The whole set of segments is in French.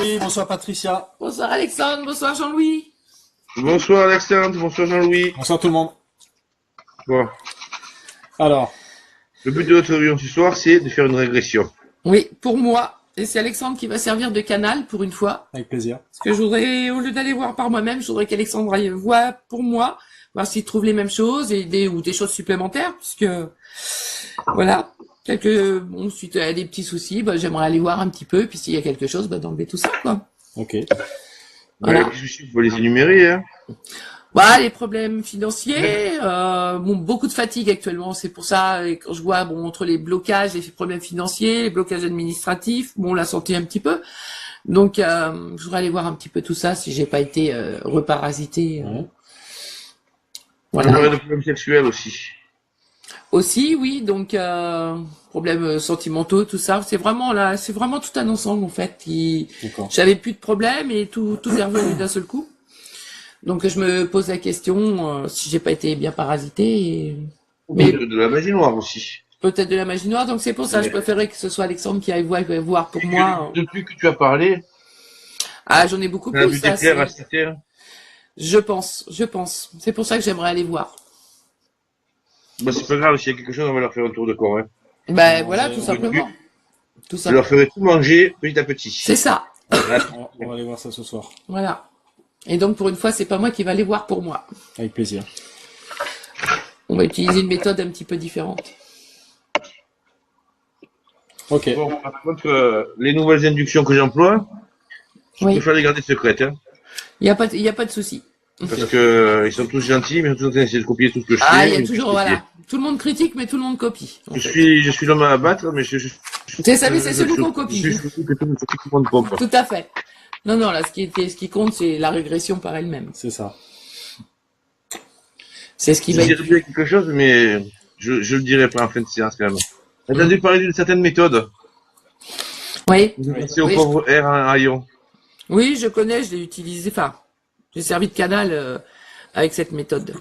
Jean-Louis, bonsoir Patricia. Bonsoir Alexandre, bonsoir Jean-Louis. Bonsoir Alexandre, bonsoir Jean-Louis. Bonsoir tout le monde. Bon, Alors, le but de notre réunion ce soir, c'est de faire une régression. Oui, pour moi. Et c'est Alexandre qui va servir de canal pour une fois. avec plaisir. Parce que je voudrais, au lieu d'aller voir par moi-même, je voudrais qu'Alexandre aille voir pour moi, voir s'il trouve les mêmes choses et ou des choses supplémentaires, puisque, voilà. Bon, suite à des petits soucis, j'aimerais aller voir un petit peu, puis s'il y a quelque chose, d'enlever tout ça, quoi. Ok. Voilà. Les soucis, faut les énumérer, hein. Les problèmes financiers, beaucoup de fatigue actuellement, c'est pour ça, et quand je vois, entre les blocages, les problèmes financiers, les blocages administratifs, la santé un petit peu. Donc, je voudrais aller voir un petit peu tout ça, si j'ai pas été reparasité. On aurait des problèmes sexuels aussi. Aussi, oui, donc problèmes sentimentaux, tout ça, c'est vraiment tout un ensemble en fait. D'accord. J'avais plus de problèmes et tout est revenu d'un seul coup. Donc je me pose la question si j'ai pas été bien parasité. Mais De la magie noire aussi. peut-être de la magie noire, donc c'est pour ça je préférais que ce soit Alexandre qui aille voir pour moi. Depuis que tu as parlé, Ah, j'en ai beaucoup on a plus. vu Ça, clair à cette terre. je pense. C'est pour ça que j'aimerais aller voir. C'est pas grave, s'il y a quelque chose, on va leur faire un tour de corps, hein. Voilà, tout simplement. Tout Je ça. leur ferai tout manger petit à petit. C'est ça. On va aller voir ça ce soir. Voilà. Et donc pour une fois, c'est pas moi qui va aller voir pour moi. Avec plaisir. On va utiliser une méthode un petit peu différente. Ok. Bon, par contre, les nouvelles inductions que j'emploie, je Oui. préfère les garder secrètes, hein. Il y a pas de souci. Parce que ils sont tous gentils, mais ils sont tous en train d'essayer de copier tout ce que je fais. Ah, il y a mais toujours, je copie. voilà. Tout le monde critique, mais tout le monde copie. en fait. Je suis l'homme à abattre, mais C'est celui qu'on copie. Je suis surtout que tout le monde compte. Tout à fait. Non, là, ce qui compte, c'est la régression par elle-même. C'est ça. C'est ce qui Je va dirais être. bien quelque chose, mais je le dirai pas en fin de séance quand même. T'as entendu parler d'une certaine méthode? Oui. Vous passez au Oui, pauvre R en rayon. Oui, je connais, je l'ai utilisé. Enfin, j'ai servi de canal avec cette méthode.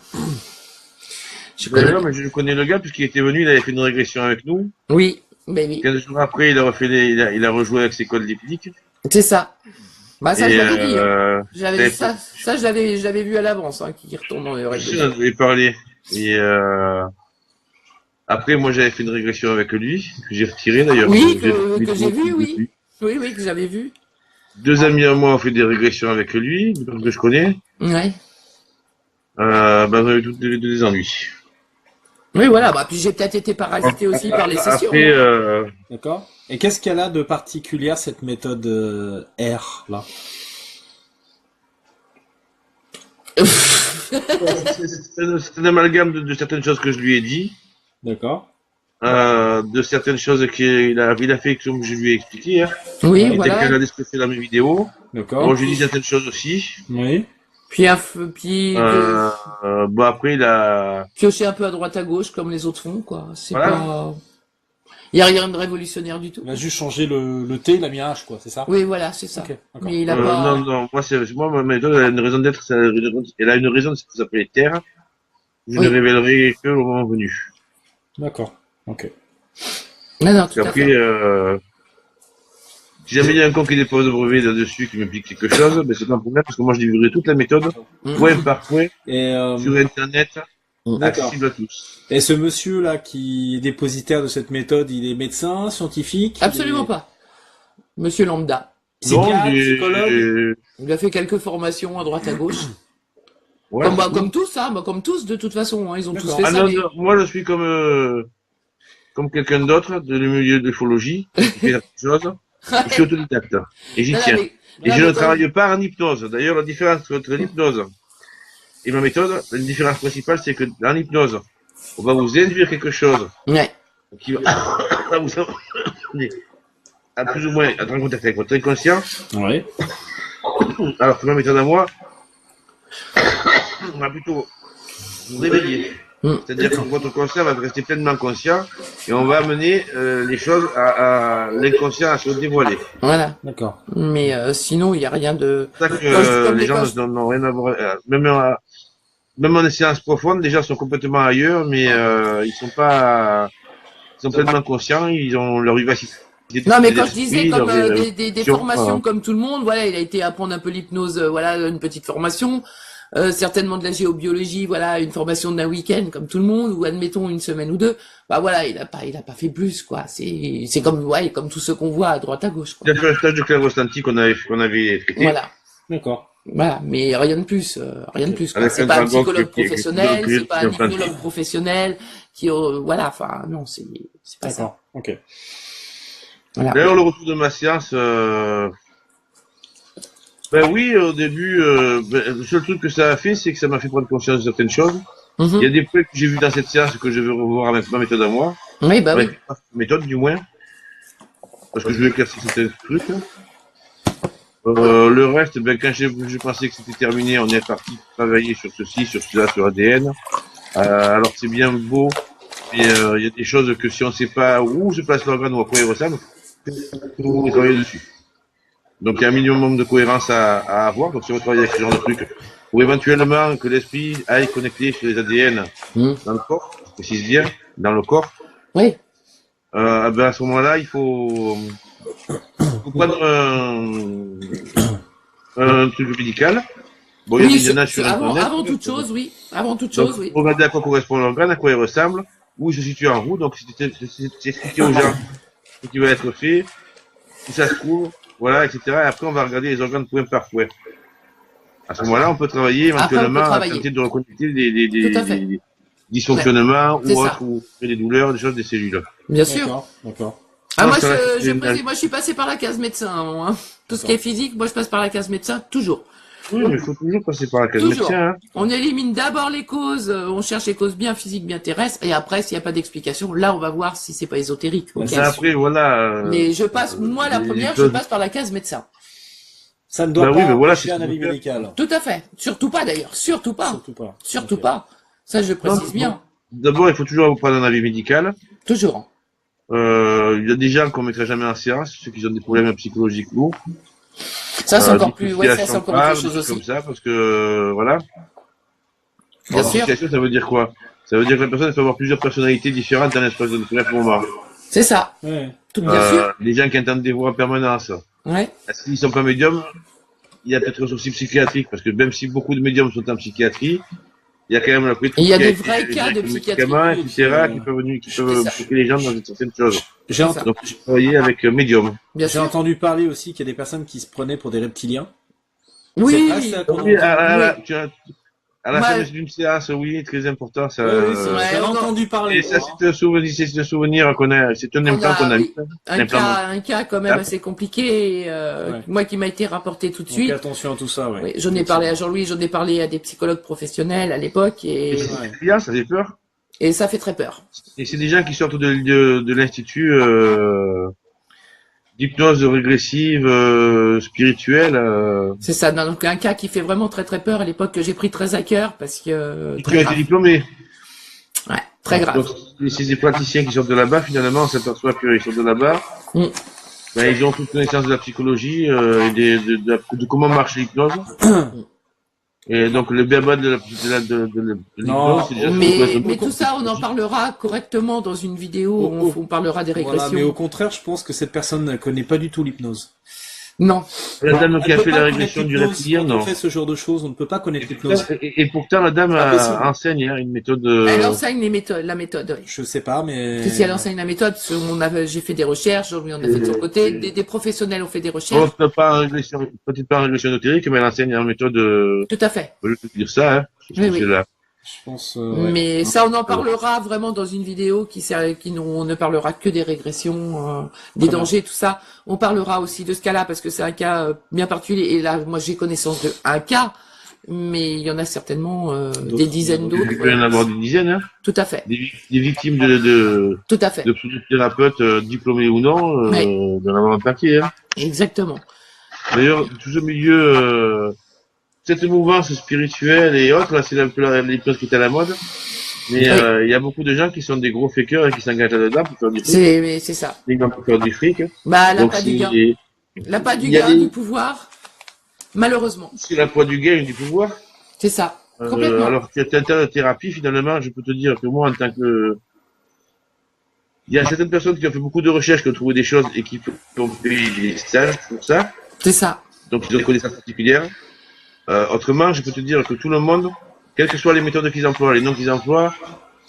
Je connais. D'ailleurs, mais je connais le gars puisqu'il était venu, il avait fait une régression avec nous. Oui, oui. 15 jours après, il a refait il a rejoué avec ses codes d'hypnique. C'est ça. Ça, je l'avais dit. J'avais Je l'avais vu à l'avance, qui retourne dans les règles. j'en avais parlé. Et après, moi, j'avais fait une régression avec lui, que j'ai retiré d'ailleurs. Oui, que j'ai vu, oui. Oui, que j'avais vu. 2 amis à moi ont fait des régressions avec lui, des personnes que je connais. Ouais. On a eu tous des ennuis. Oui, voilà. Puis j'ai peut-être été parasité aussi par les sessions. Après, D'accord. Et qu'est-ce qu'elle a de particulière cette méthode R là? c'est un amalgame de certaines choses que je lui ai dit, D'accord. de certaines choses qu'il a fait comme je lui ai expliqué, hein. Oui, Et voilà. qu'elle a description dans mes vidéos. D'accord. Bon, j'ai dit certaines choses aussi. Oui. Puis Après, il a... piocher un peu à droite à gauche comme les autres font, quoi. C'est Voilà. pas. Il y a rien de révolutionnaire du tout. Il a juste changé le T, il a mis un H, quoi, c'est ça? Oui, voilà, c'est ça. Ok, d'accord. Mais il a pas. Non, moi, ma méthode, elle a une raison d'être, elle a une raison, c'est que ça s'appelle Terre. Je Oui. ne révélerai que au moment venu. D'accord. Ok. Non, tout à Après, fait. si jamais il y a un con qui dépose le brevet là-dessus, qui me pique quelque chose, c'est pas un problème, parce que moi, je livrerai toute la méthode, point par point, Et sur Internet, d'accord. accessible à tous. Et ce monsieur là qui est dépositaire de cette méthode, il est médecin, scientifique? Absolument pas. Monsieur Lambda. Psychiatre, il est- psychologue? Il a fait quelques formations à droite à gauche. Ouais. Comme tous, comme tous, de toute façon, ils ont tous D'accord. fait Ah ça. non, mais- non, moi, je suis comme quelqu'un d'autre, de le milieu de l'ufologie, qui fait la même chose. Je suis autodidacte. Et j'y Non, tiens. mais- Et non, je mais ne comme- travaille pas en hypnose. D'ailleurs, la différence entre l'hypnose et ma méthode, la différence principale, c'est que dans l'hypnose, on va vous induire quelque chose Ouais. qui va vous amener à plus ou moins être en contact avec votre inconscient. Ouais. Alors que ma méthode à moi, on va plutôt vous réveiller. C'est-à-dire que votre conscient va rester pleinement conscient et on va amener les choses à l'inconscient à se dévoiler. Voilà. D'accord. Mais sinon, il n'y a rien de. C'est ça Quand je- que comme les gens quand je- n'ont rien à voir. Même en séance profonde, les gens sont complètement ailleurs, mais ils sont pleinement conscients, ils ont leur vivacité Non, mais quand je disais comme des formations comme tout le monde, voilà, il a été apprendre un peu l'hypnose, voilà, une petite formation, certainement de la géobiologie, voilà, une formation d'un week-end comme tout le monde, ou admettons une semaine ou deux. Bah voilà, il a pas fait plus, quoi. C'est comme, ouais, comme tous ceux qu'on voit à droite à gauche, quoi. Il a fait un stage de clairvoyantie qu'on avait traité. Voilà. D'accord. Voilà, mais rien de plus, rien de plus, quoi. Avec C'est un pas un dragon psychologue qui est professionnel, c'est pas un enfin, hypnologue professionnel, qui, voilà, enfin, non, c'est pas ça. D'accord. Ok. Voilà. D'ailleurs, le retour de ma séance, ben oui, au début, le seul truc que ça a fait, c'est que ça m'a fait prendre conscience de certaines choses. Mhm. Il y a des points que j'ai vus dans cette séance que je veux revoir avec ma méthode à moi. Oui, bah oui. Avec ma méthode, du moins. Parce que je veux éclaircir certains trucs. Le reste, ben, quand je pensais que c'était terminé, on est parti travailler sur ceci, sur cela, sur ADN. Alors c'est bien beau, mais il y a des choses que si on ne sait pas où se place l'organe ou à quoi il ressemble, il faut travailler dessus. Donc il y a un minimum de cohérence à avoir. Donc si on travaille avec ce genre de trucs, pour éventuellement que l'esprit aille connecter sur les ADN dans le corps, je précise bien, dans le corps, Oui. ben à ce moment-là, il faut prendre un truc médical. Bon, Oui, il y en a sur Internet. avant toute chose, oui. Avant toute Donc, chose, oui. regardez à quoi correspond l'organe, à quoi il ressemble, où il se situe en roue. Donc, c'est expliqué aux gens ce qui va être fait, où ça se trouve, voilà, etc. Et après, on va regarder les organes point par point. À ce moment-là, on peut travailler éventuellement à tenter de reconnecter des dysfonctionnements C'est ou ça. autres, ou des douleurs, des choses des cellules. Bien sûr. D'accord. D'accord. Ah, Non, moi, ça va, moi, je suis passé par la case médecin, moi, hein. Tout ce qui est physique, moi, je passe par la case médecin, toujours. Oui, mais il faut toujours passer par la case Toujours. médecin. Hein. On élimine d'abord les causes, on cherche les causes bien physiques, bien terrestres, et après, s'il n'y a pas d'explication, là, on va voir si c'est pas ésotérique. Ok. Mais après, voilà. Mais je passe, moi, la première, je passe par la case médecin. Ça ne doit Bah pas oui, mais voilà, empêcher c'est un ce avis qu'on fait. médical. Tout à fait. Surtout pas, d'ailleurs. Surtout pas. Surtout pas. Surtout Ok. pas. Ça, je précise Non, bien. D'abord, il faut toujours prendre un avis médical. Toujours. Il y a des gens qu'on mettrait jamais en séance, ceux qui ont des problèmes psychologiques lourds. Ça, c'est encore plus, ouais, ça, c'est dissociation encore autre grave, chose des trucs aussi. comme ça, parce que, voilà. Bien Alors, sûr. dissociation, ça veut dire quoi? Ça veut dire que la personne peut avoir plusieurs personnalités différentes dans l'espace de bref moment. C'est ça. Ouais. Tout bien sûr. Les gens qui entendent des voix en permanence. Ouais. S'ils sont pas médiums, il y a peut-être un souci psychiatrique, parce que même si beaucoup de médiums sont en psychiatrie, il y a quand même la Il y a des vrais cas de psychiatrie. etc., qui peuvent choquer les gens dans certaines choses. J'ai ent- Donc, j'ai travaillé avec médium. Bien j'ai sûr. entendu parler aussi qu'il y a des personnes qui se prenaient pour des reptiliens. Oui. C'est vrai, ça, qu'on Oui, entend à la Ouais. fin d'une séance, oui, très important, ça. Oui, c'est vrai. Ouais, J'en ai on en- entendu parler. Et ça, c'est un souvenir qu'on a, c'est un On implant a, qu'on a oui, mis. un cas quand même Ah. assez compliqué, Ouais. moi qui m'a été rapporté tout de Donc suite. attention à tout ça, ouais. Oui, j'en ai parlé à Jean-Louis, j'en ai parlé à des psychologues professionnels à l'époque Et et c'est bien, ça fait peur. ça fait très peur. Et c'est des gens qui sortent de l'institut, d'hypnose régressive, spirituelle, C'est ça, donc un cas qui fait vraiment très très peur à l'époque que j'ai pris très à cœur parce que qui très ont été grave. diplômés. Ouais, très grave. Donc, c'est des praticiens qui sortent de là-bas, finalement, on s'aperçoit qu'ils sortent de là-bas. Mm. Ben, ils ont toute connaissance de la psychologie, et de comment marche l'hypnose. Et donc, le béaba de Non, l'hypnose, c'est déjà ce qu'on peut être un peu Mais tout ça, on en parlera correctement dans une vidéo où on parlera des Voilà, régressions. mais au contraire, je pense que cette personne ne connaît pas du tout l'hypnose. Non. La dame qui Elle a peut fait pas la connaître régression du l'hypnose. reptilien, Quand non. on fait ce genre de choses, on ne peut pas connaître l'hypnose. Et pourtant, la dame Pas possible. enseigne hein, une méthode. Elle enseigne les méthodes, la méthode. Oui. Je sais pas, mais... Si elle enseigne la méthode, j'ai fait des recherches, Jean-Louis en a fait de son côté, des professionnels ont fait des recherches. Peut-être pas en régression ésotérique, mais elle enseigne une méthode. Tout à fait. Je peux dire ça, hein. Oui, oui. Là. Je pense... ouais. Mais ça, on en parlera vraiment dans une vidéo on ne parlera que des régressions, des Très dangers, tout ça. On parlera aussi de ce cas-là parce que c'est un cas bien particulier. Et là, moi, j'ai connaissance de un cas, mais il y en a certainement des dizaines d'autres. Il peut y en avoir des dizaines, hein. Tout à fait. Des victimes de Tout à fait. thérapeutes diplômés ou non, Ouais. d'en avoir un paquet, hein. Exactement. D'ailleurs, tout ce milieu, cette mouvance spirituelle et autres, là, c'est un peu l'hypnose qui est à la mode. Mais il y a beaucoup de gens qui sont des gros fakers et qui s'engagent là-dedans pour faire du fric. C'est ça. Des gens pour faire du fric. Bah, Donc, l'appât du gain. L'appât du il y a gain, des- du pouvoir. Malheureusement. c'est la poids du gain et du pouvoir. C'est ça. Complètement. Alors que tu as de thérapie, finalement, je peux te dire que moi, en tant que Il y a certaines personnes qui ont fait beaucoup de recherches, qui ont trouvé des choses et qui ont fait des stages pour ça. C'est ça. Donc, ils ont des connaissances particulières. Autrement, je peux te dire que tout le monde, quelles que soient les méthodes qu'ils emploient, les noms qu'ils emploient,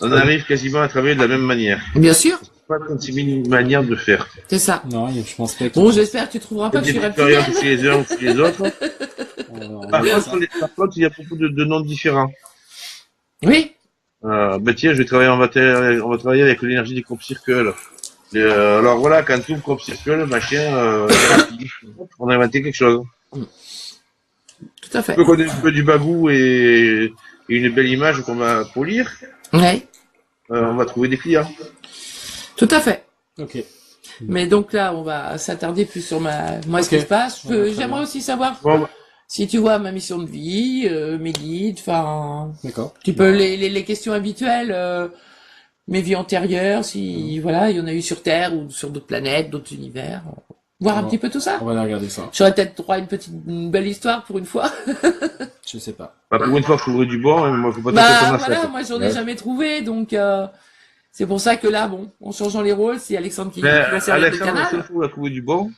on arrive quasiment à travailler de la même manière. Bien sûr. Pas 36 000 manières de faire. C'est ça. Non, je pense pas. Bon, j'espère que tu trouveras pas que je Il y suis a des expériences reptilienne. chez les uns ou chez les autres. On Par verra ça. contre, il y a beaucoup de noms différents. Oui. Ben tiens, je vais travailler, on va travailler avec l'énergie des crop circles. Alors voilà, quand tout crop circle, machin, on a inventé quelque chose. Tout à fait. On peut connaître un peu du bagou et une belle image qu'on va polir. Oui. On va trouver des clients. Tout à fait. Ok. Mais donc là, on va s'attarder plus sur moi, ce Ok. qui se passe. Ouais, très J'aimerais bien. aussi savoir Bon, si tu vois ma mission de vie, mes guides, enfin, D'accord. tu peux les questions habituelles, mes vies antérieures, si voilà, il y en a eu sur Terre ou sur d'autres planètes, d'autres univers, voir un Bon. petit peu tout ça. On va aller regarder ça. J'aurais peut-être droit à une belle histoire pour une fois. Je sais pas. bah, pour une fois, je trouverai du bon, hein, moi, faut pas Bah taper ton voilà, assiette. moi j'en ai Ouais. jamais trouvé, donc c'est pour ça que là, bon, en changeant les rôles, c'est Alexandre qui Mais va servir de Alexandre, la seule canal. fois où il a trouvé du bon,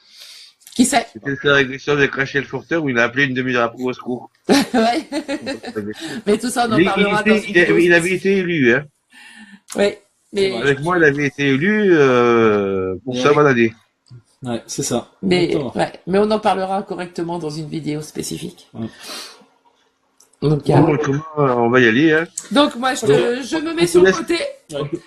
Qui sait? c'était le faire avec les choses avec Rachel Forter où il a appelé une demi-heure après au secours. Ouais. Mais tout ça, on en parlera dans une vidéo. Il avait été élu, hein. Ouais. Mais, Ouais. Avec moi, il avait été élu pour Ouais. ça balader. Ouais, c'est ça. mais, Exactement. ouais. Mais on en parlera correctement dans une vidéo spécifique. Ouais. Donc, Bon, comment on va y aller, hein. donc moi, je me mets On te sur le laisse- côté.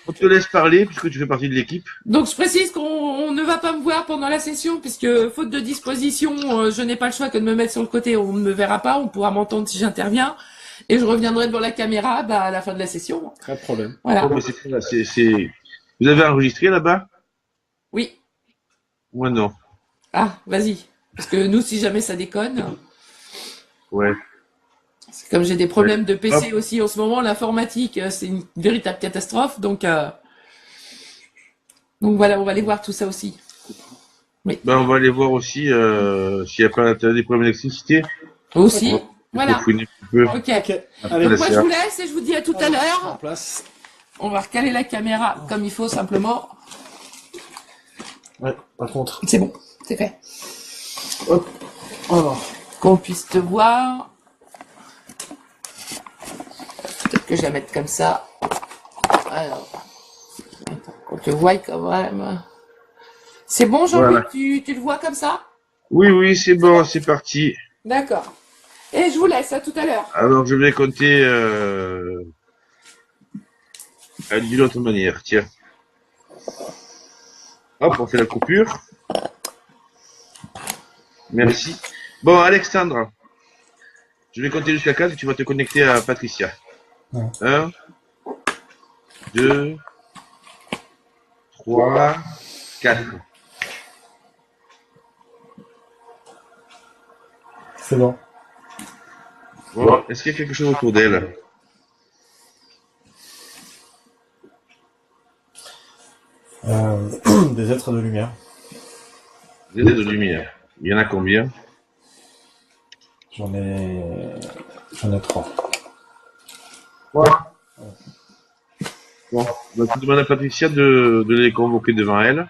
On te laisse parler puisque tu fais partie de l'équipe. Donc je précise qu'on ne va pas me voir pendant la session puisque faute de disposition, je n'ai pas le choix que de me mettre sur le côté. On ne me verra pas, on pourra m'entendre si j'interviens. Et je reviendrai devant la caméra à la fin de la session. Pas de problème. Voilà. Oh, mais c'est très bien, Vous avez enregistré là-bas? Oui. Moi non. Ah, vas-y. Parce que nous, si jamais ça déconne, Ouais. c'est comme j'ai des problèmes de PC aussi en ce moment, l'informatique, c'est une véritable catastrophe. Donc voilà, on va aller voir tout ça aussi. Ben, on va aller voir aussi s'il n'y a pas des problèmes d'électricité. Aussi. Il Voilà. faut fouiner un petit peu. Ok. Ok. Après, Allez, la Moi, je séance. vous laisse et je vous dis à tout à en l'heure. place. On va recaler la caméra comme il faut simplement. Ouais, par contre. C'est bon, c'est fait. Hop. Alors. Qu'on puisse te voir. Peut-être que je la mette comme ça. Alors. Attends, qu'on te voie quand même. C'est bon, Jean-Luc, Voilà. tu le vois comme ça? Oui, oui, c'est bon, c'est parti. D'accord. Et je vous laisse, à tout à l'heure. Alors, je vais compter d'une autre manière. Tiens. Hop, on fait la coupure. Merci. Bon, Alexandre, je vais compter jusqu'à 4 et tu vas te connecter à Patricia. Ouais. 1, 2, 3, 4. C'est bon. Bon, est-ce qu'il y a quelque chose autour d'elle? Des êtres de lumière. Des aides de lumière. Il y en a combien? J'en ai 3. Bon, donc tu demandes à Patricia de les convoquer devant elle.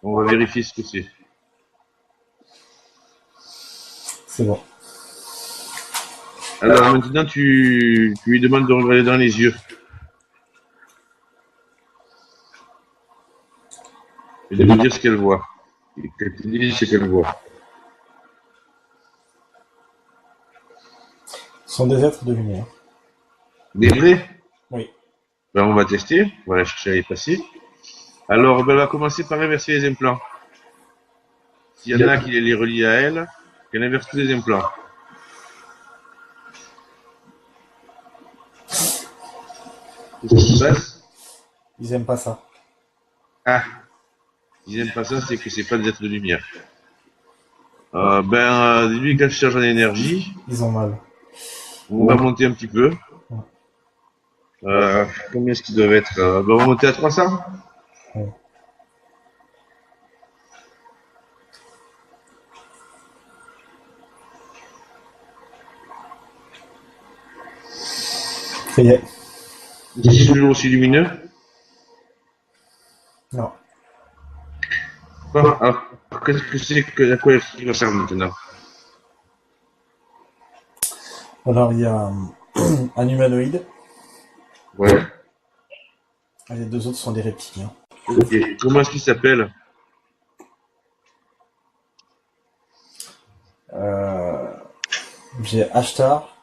On va vérifier ce que c'est. C'est bon. Alors maintenant, tu lui demandes de regarder dans les yeux. Et de lui dire ce qu'elle voit. Et qu'elle te dise ce qu'elle voit. Ce sont des êtres de lumière. Des vrais? Oui. Ben, on va tester. On va la chercher à les passer. Alors, ben, on va commencer par inverser les implants. S'il y en a qui les relient à elle, qu'elle inverse tous les implants. Qu'est-ce qui se passe? Ils aiment pas ça. Ah, ils n'aiment pas ça, c'est que c'est pas des êtres de lumière. Lui, quand je charge en énergie, Ils ont mal. on va monter un petit peu. Combien est-ce qu'ils doivent être? On va monter à 300? Ouais. Ça y est. C'est toujours aussi lumineux? Non. Bon, alors, qu'est-ce que c'est que la quoi qui ressemble maintenant? Alors, il y a un humanoïde, Ouais. et les deux autres sont des reptiliens. Ok. Comment est-ce qu'il s'appelle? Euh, j'ai Ashtar,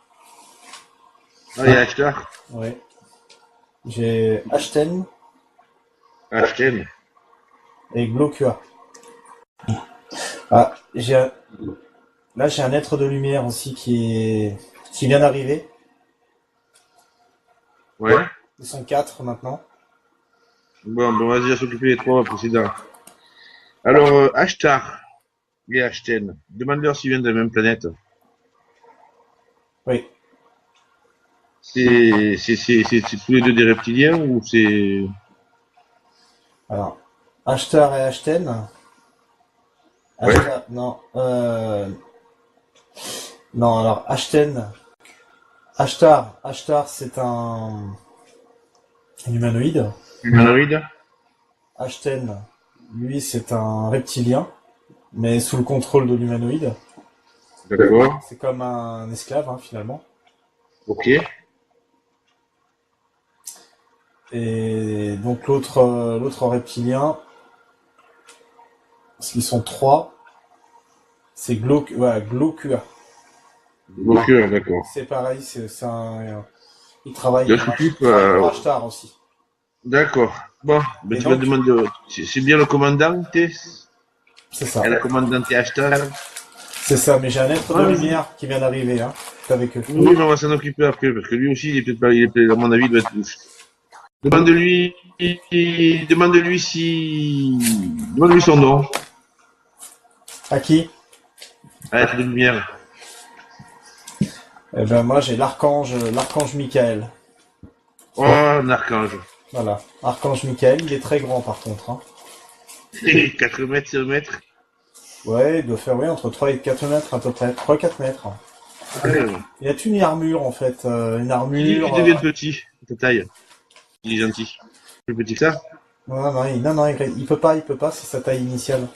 Ah, il y a Ashtar. ouais. J'ai Ashten Ashten. et Glokua. Ah, là, j'ai un être de lumière aussi qui vient d'arriver. Ouais. Ils sont 4 maintenant. Bon, ben vas-y, à s'occuper des trois précédents. Alors, Ashtar et Ashten. Demande-leur s'ils viennent de la même planète. Oui. C'est tous les deux des reptiliens ou c'est... Alors, Ashtar et Ashten. Ouais. Ashtar, non. Non, alors Ashten. Ashtar, c'est un humanoïde. Humanoïde? Ashten, lui, c'est un reptilien, mais sous le contrôle de l'humanoïde. D'accord. C'est comme un esclave, hein, finalement. Ok. Et donc l'autre reptilien, parce qu'ils sont 3, c'est Glokua. Bloqueur, d'accord. C'est pareil, il travaille Il pour s'occupe... Ashtar aussi. D'accord. Bon, ben Et tu vas donc, demander... C'est bien le commandant, c'est ça. et la commandante Ashtar? C'est ça, mais j'ai un être de Ah, lumière qui vient d'arriver, hein. C'est avec eux. oui, mais on va s'en occuper après, parce que lui aussi, il est peut-être pas... à mon avis, il doit être louche. Demande-lui... Demande-lui si... Demande-lui son nom. À qui? À être de lumière. Eh ben moi j'ai l'archange Michael. Oh, un archange. Voilà, archange Michael, il est très grand par contre, hein. 4 mètres, 5 mètres. Ouais, il doit faire entre 3 et 4 mètres à peu près, 3-4 mètres. Ouais. Il a une armure en fait, une Il armure. devient petit, de taille. Il est gentil. Plus petit que ça. Il peut pas, c'est sa taille initiale.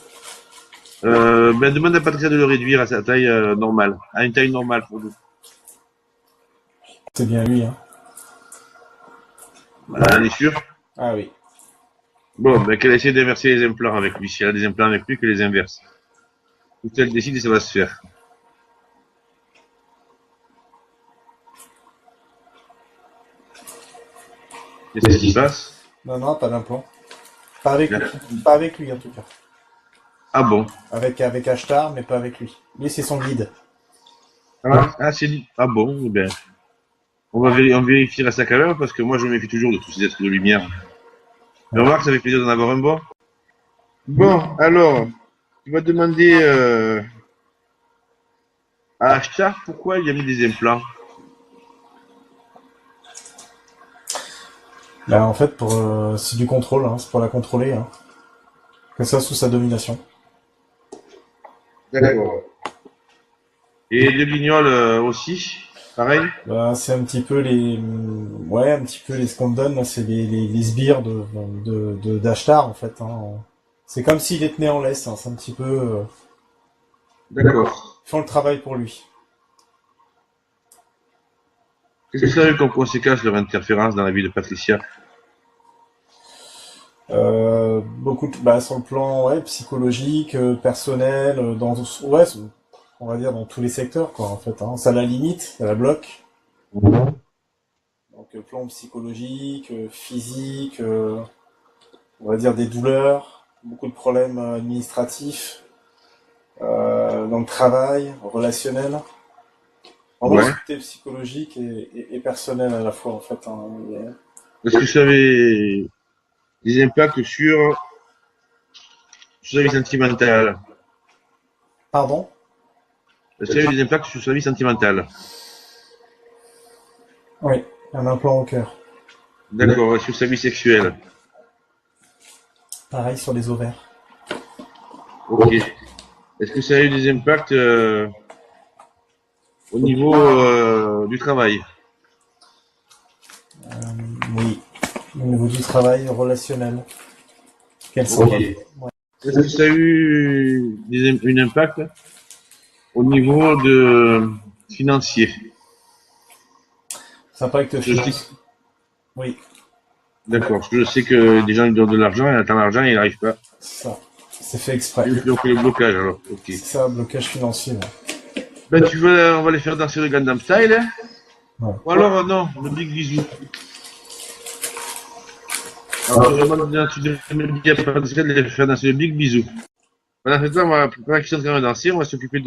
Ben demande à Patricia de le réduire à sa taille normale. À une taille normale pour nous. C'est bien lui, hein. On est sûr? Ah oui. Bon, ben qu'elle essaie d'inverser les implants avec lui. Si elle a des implants avec lui, que les inverse. Ou si elle décide, ça va se faire. Qu'est-ce qui se passe? Non, pas d'implant. Pas avec lui. D'accord. Pas avec lui en tout cas. Ah bon? Avec Ashtar, mais pas avec lui. Lui c'est son guide. C'est lui. Ah bon? Eh ben, on vérifiera ça quand même, parce que moi je me méfie toujours de tous ces êtres de lumière. Mais remarque, ça fait plaisir d'en avoir un bon. Bon, alors, tu vas demander à Ashtar pourquoi il a mis des implants. Bah, en fait, c'est du contrôle, hein, c'est pour la contrôler, hein. Que ça sous sa domination. D'accord. Et le guignol aussi, pareil. Bah, c'est un petit peu ce qu'on te donne, là, c'est les sbires d'Ashtar, en fait, hein. C'est comme s'il les tenait en laisse, hein, c'est un petit peu, D'accord. ils font le travail pour lui. Qu'est-ce que ça a eu comme conséquence leur interférence dans la vie de Patricia? Sur le plan, ouais, psychologique, personnel, on va dire dans tous les secteurs, quoi, en fait, hein. Ça la limite, ça la bloque. Donc, plan psychologique, physique, on va dire des douleurs, beaucoup de problèmes administratifs, dans le travail, relationnel. Vraiment, Ouais. c'était psychologique et personnel à la fois, en fait, hein. Est-ce que ça avait des impacts sur sa vie sentimentale? Pardon? Est-ce qu'il y a eu des impacts sur sa vie sentimentale? Oui, un implant au cœur. D'accord. Sur sa vie sexuelle? Pareil sur les ovaires. Ok. Est-ce que ça a eu des impacts au niveau du travail? Oui, au niveau du travail relationnel. Qu'elles sont Ok. pas... Est-ce que ça a eu un impact au niveau de financier? Ça impact Je sais, financier. Oui, d'accord. Parce que je sais que des gens lui donnent de l'argent, il attend l'argent et il n'arrive pas. c'est ça. C'est fait exprès. Ils ont fait le blocage alors. Ok. C'est ça, blocage financier. Ouais. Ben tu veux, on va les faire danser le Gundam Style, hein? Ouais. Ou alors non, le Big Bisou. Alors je demande, tu me dis à Pascal de les faire danser le Big Bisou. Pendant ce temps, pendant qu'ils sont en train de danser, on va s'occuper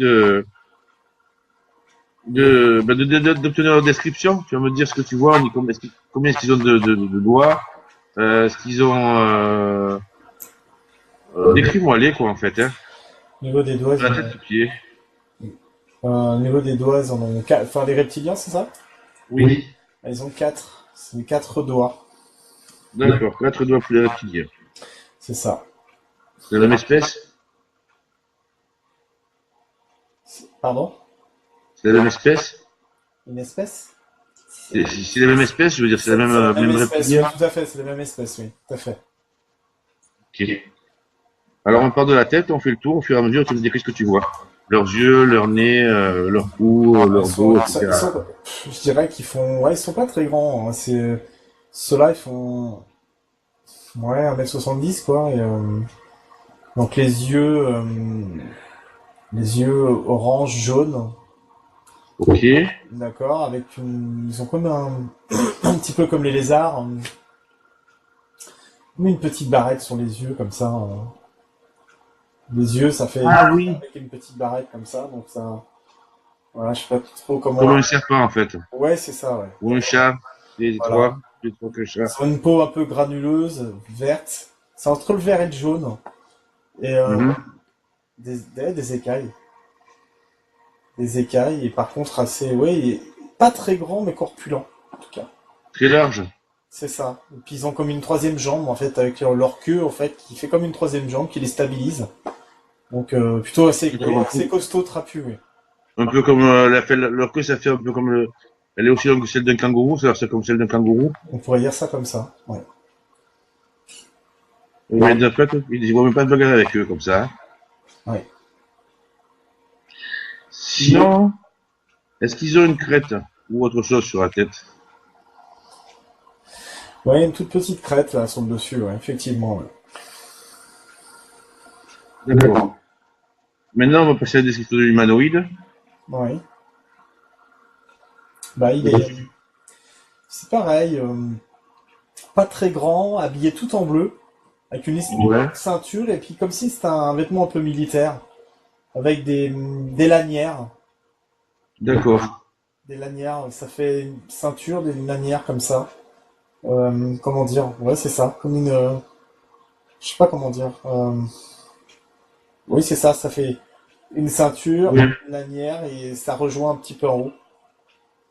d'obtenir leur description. Tu vas me dire ce que tu vois, combien est-ce qu'ils ont de doigts, ce qu'ils ont, décris-moi les quoi en fait, hein. Au niveau des doigts, De la tête aux pieds. au niveau des doigts, ils en ont 4. Enfin, les reptiliens, c'est ça? Oui. Ils ont 4. C'est 4 doigts. D'accord, 4 doigts pour les reptiliens. C'est ça. C'est la même espèce? Pardon? C'est la même espèce? Une espèce? C'est la même espèce, je veux dire, c'est la même, C'est la même même espèce, oui, reptilien? tout à fait, c'est la même espèce, oui, tout à fait. Ok. Alors on part de la tête, on fait le tour, au fur et à mesure, tu me décris ce que tu vois. Leurs yeux, leur nez, leur cou, leur dos, etc. Je dirais qu'ils font, ouais, ils sont pas très grands, hein. Ceux-là, ils font, ouais, 1m70, quoi, et, donc les yeux orange, jaune, Ok. d'accord, ils ont comme un petit peu comme les lézards, une petite barrette sur les yeux, comme ça, les yeux, ça fait, Ah oui. avec une petite barrette comme ça, donc ça, voilà, je sais pas trop Comme comment, un serpent en fait. ouais, c'est ça, ouais. Ou un chat. Voilà. Les trois que chat. Ils ont une peau un peu granuleuse, verte. C'est entre le vert et le jaune. Et Mhm. des écailles. Des écailles, et par contre assez, ouais, pas très grand, mais corpulent, en tout cas. Très large. C'est ça. Et puis ils ont comme une troisième jambe, en fait, avec leur queue, en fait, qui fait comme une troisième jambe, qui les stabilise. Donc plutôt assez costaud, trapu, oui. Un peu comme leur queue, ça fait un peu comme elle est aussi longue que celle d'un kangourou, c'est comme celle d'un kangourou. On pourrait dire ça comme ça, ouais. Mais de fait, ils ne vont même pas de bagarre avec eux comme ça. Ouais. Sinon, est-ce qu'ils ont une crête ou autre chose sur la tête? Ouais, une toute petite crête, là, sur le dessus, ouais, effectivement, ouais. D'accord. Maintenant, on va passer à la description de l'humanoïde. Ouais. Bah, c'est pareil, pas très grand, habillé tout en bleu, avec une Ouais. ceinture, et puis comme si c'était un vêtement un peu militaire, avec des lanières. D'accord. Des lanières, ça fait une ceinture, des lanières comme ça. Comment dire? Ouais, c'est ça, comme une... je sais pas comment dire. Oui, c'est ça, ça fait une ceinture, Oui. une lanière, et ça rejoint un petit peu en haut.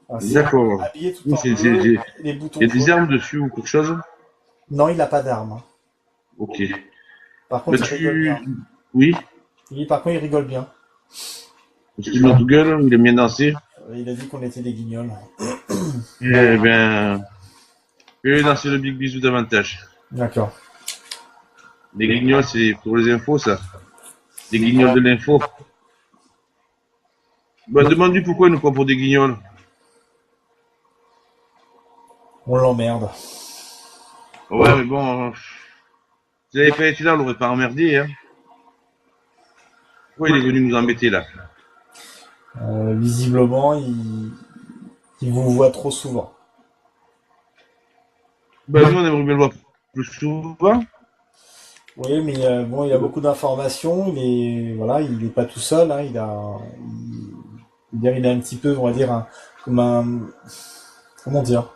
Enfin, c'est D'accord. habillé tout Oui, en bleu, les boutons il y a des jaunes. armes dessus ou quelque chose? Non, il a pas d'arme, hein. Ok. Par Bah, contre, il rigole bien. Oui. Par contre, il rigole bien. Parce que notre gueule, il aime bien danser. Il a dit qu'on était des guignols. Eh bien, fais danser le Big Bisou davantage. D'accord. Les guignols, c'est pour les infos, ça. Les guignols de l'info. Bah, demande-lui pourquoi il nous prend pour des guignols. On l'emmerde. Ouais, mais bon, s'il n'avait pas été là, on l'aurait pas emmerdé, hein. Pourquoi il est venu nous embêter, là? Visiblement, il vous voit trop souvent. Bah, nous, on aimerait bien le voir plus souvent. Oui, mais bon, il a beaucoup d'informations. Voilà, il est pas tout seul, hein. Il a un petit peu, on va dire, comme un, comment dire,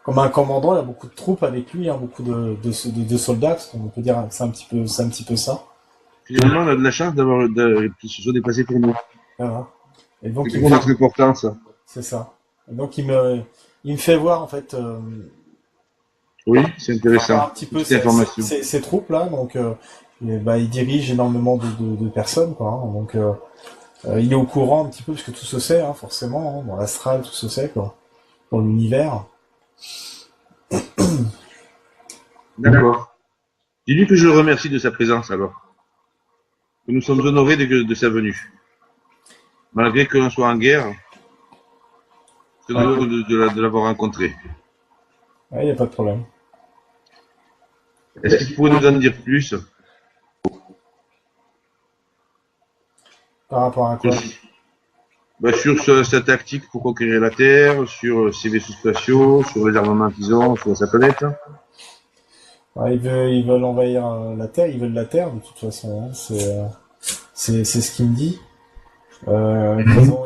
comme un commandant. Il a beaucoup de troupes avec lui, hein, beaucoup de soldats. On peut dire que c'est un petit peu ça. Finalement, on a de la chance qu'ils se soit déplacés pour nous. Voilà. Et donc, C'est notre importance, ça. c'est ça. Et donc, il me fait voir, en fait, Oui, c'est intéressant. un petit peu Petite information. ces troupes-là. Donc, il dirige énormément de personnes, quoi, hein. Donc, il est au courant un petit peu, parce que tout se sait, hein, forcément, hein, dans l'astral, tout se sait, quoi, dans l'univers. D'accord. Dis-lui que je le remercie de sa présence, alors. Que nous sommes honorés de sa venue. Malgré que l'on soit en guerre, c'est heureux de l'avoir rencontré. Ouais, y a pas de problème. Est-ce qu'il pourrait nous en dire plus Par rapport à quoi? sur sa tactique pour conquérir la Terre, sur ses vaisseaux spatiaux, sur les armements qu'ils ont, sur sa planète? Ouais, ils veulent envahir la Terre, ils veulent la Terre de toute façon, hein. C'est ce qu'il me dit. Ils ont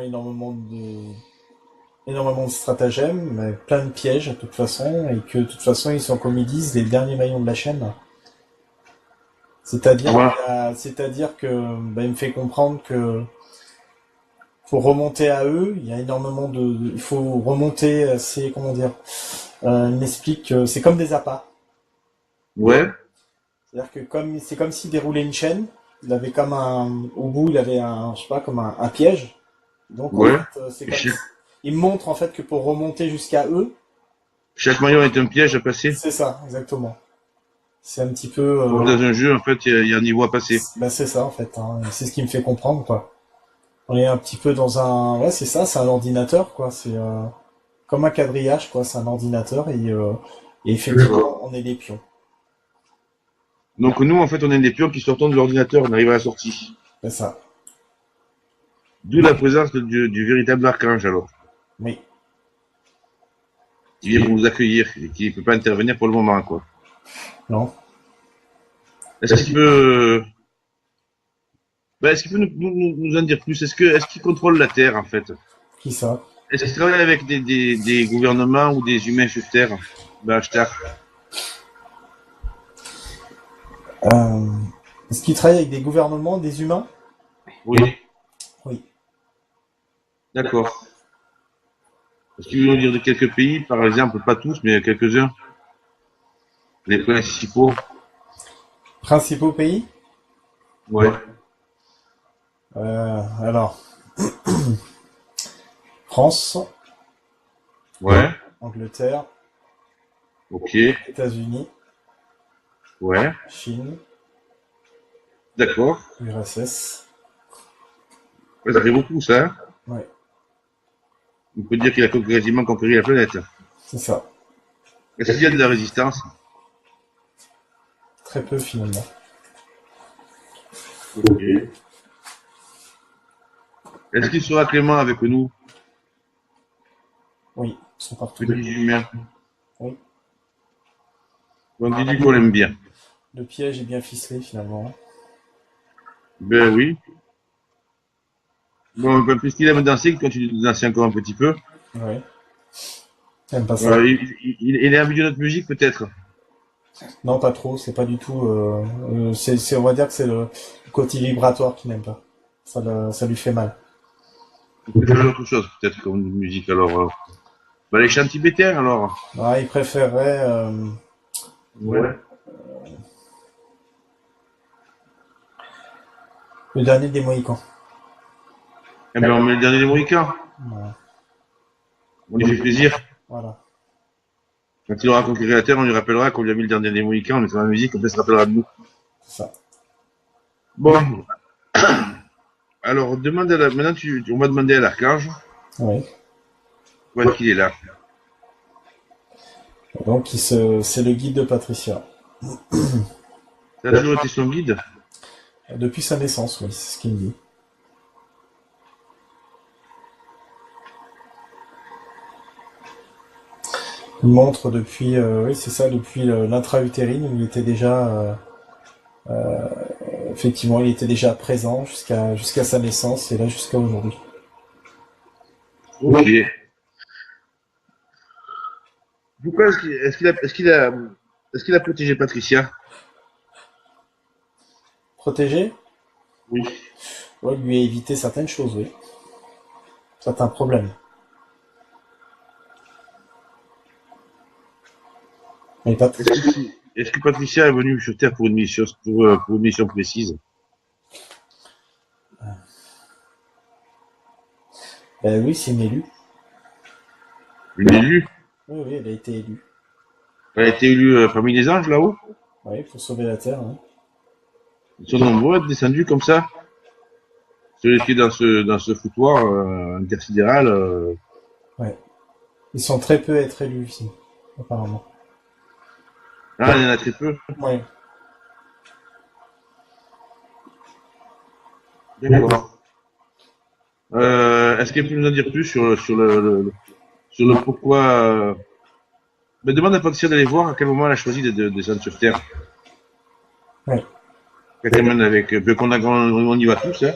énormément de stratagèmes, mais plein de pièges de toute façon, et que de toute façon ils sont, comme ils disent, les derniers maillons de la chaîne. C'est-à-dire c'est-à-dire que il me fait comprendre que pour remonter à eux, il y a énormément il faut remonter, c'est comment dire, il m'explique que c'est comme des appâts. Ouais, C'est-à-dire que c'est comme s'il déroulait une chaîne, il avait comme au bout il avait je sais pas, comme un piège. Donc en ouais. fait, il me montre en fait que pour remonter jusqu'à eux, Chaque maillon est un piège à passer. c'est ça, exactement. C'est un petit peu, Dans un jeu, en fait, il y a un niveau à passer. c'est ça en fait, hein. C'est ce qui me fait comprendre quoi. On est un petit peu dans ouais, c'est ça, c'est un ordinateur quoi. C'est comme un quadrillage quoi. C'est un ordinateur et effectivement, on est des pions. Donc nous, en fait, on est des pions qui sortons de l'ordinateur, on arrive à la sortie. C'est ça. D'où la présence du véritable archange, alors. Oui. Qui vient pour nous accueillir et qui ne peut pas intervenir pour le moment, quoi. Non. Est-ce qu'il peut... est-ce qu'il peut nous en dire plus? Est-ce qu'il contrôle la Terre, en fait? Qui ça? Est-ce qu'il travaille avec des gouvernements ou des humains sur Terre? Ashtar. Est-ce qu'il travaille avec des gouvernements, des humains? Oui. Oui. D'accord. Est-ce qu'il veut nous dire de quelques pays, par exemple, pas tous, mais quelques-uns? Les principaux? Principaux pays? Ouais. Alors, France, Ouais. Angleterre, Ok. États-Unis, Ouais. Chine, D'accord. URSS. Ouais, ça fait beaucoup, ça. Hein. Ouais, On peut dire qu'il a quasiment conquéri la planète. c'est ça. Est-ce qu'il y a de la résistance? Très peu finalement. Ok. Est-ce qu'il sera clément avec nous? Oui, ils sont partout. Petits humains. Oui. Donc il dit qu'on l'aime bien. Le piège est bien ficelé finalement. Ben oui. Bon, puisqu'il aime danser, il continue de danser encore un petit peu. Ouais. J'aime pas ça. Il est habitué à notre musique, peut-être. Non, pas trop. C'est pas du tout. On va dire que c'est le côté vibratoire qu'il n'aime pas. Ça lui fait mal. Il préfère autre chose, peut-être, comme musique, alors. Les chants tibétains, alors. Ah, il préférerait. Ouais. Le dernier des Mohicans. Eh bien, on met le dernier des Mohicans. Voilà. On lui fait plaisir. Voilà. Quand il aura conquéré la Terre, on lui rappellera qu'on lui a mis le dernier des Mohicans, on mettra la musique, on se rappellera de nous. C'est ça. Bon. Alors, maintenant, on va demander à l'archange. Oui. Où est-ce qu'il est là? Donc, c'est le guide de Patricia. Ça a toujours été son guide? Depuis sa naissance, oui, c'est ce qu'il me dit. Il montre depuis, oui, c'est ça, depuis l'intra-utérine, il était déjà, effectivement, il était déjà présent jusqu'à sa naissance et là jusqu'à aujourd'hui. Ok. Pourquoi est-ce qu'il a protégé Patricia? Protégé? Oui. Ouais, lui a évité certaines choses, oui. Certains problèmes. Mais pas tout. Est-ce que Patricia est venue sur Terre pour une mission précise? Oui, c'est une élue. Une élue? Oui, oui, elle a été élue. Elle a été élue parmi les anges là-haut? Oui, pour sauver la Terre. Ouais. Ils sont nombreux à être descendus comme ça. Celui qui est dans ce foutoir intersidéral. Ouais. Ils sont très peu à être élus ici, apparemment. Ah, il y en a très peu. Ouais. D'accord. Est-ce qu'elle peut nous en dire plus sur le pourquoi Mais demande à Patricia d'aller voir à quel moment elle a choisi de descendre sur Terre. Ouais. Quelqu'un mène avec. On y va tous, hein.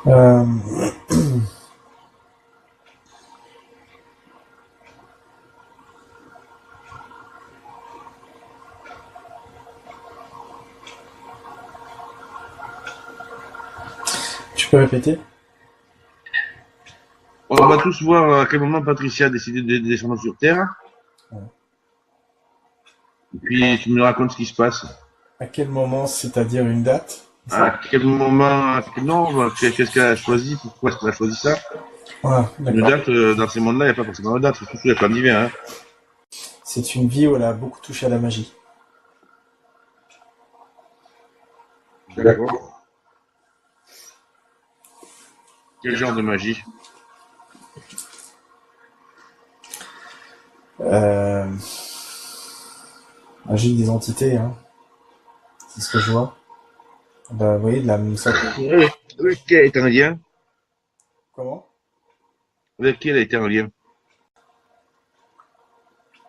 Euh... Tu peux répéter? On va tous voir à quel moment Patricia a décidé de descendre sur Terre. Ouais. Et puis tu me racontes ce qui se passe. À quel moment, c'est-à-dire une date? À quel moment. Non, qu'est-ce qu'elle a choisi? Pourquoi est-ce qu'elle a choisi ça? Ah, Une d'accord. date, dans ces mondes-là, il n'y a pas forcément de date, surtout sous les plans d'hiver. Hein. C'est une vie où elle a beaucoup touché à la magie. D'accord. Quel genre de magie? Magie des entités, hein. C'est ce que je vois. Bah, vous voyez, de la... ça... Avec qui elle a été en lien? Comment? Avec qui elle a été en lien?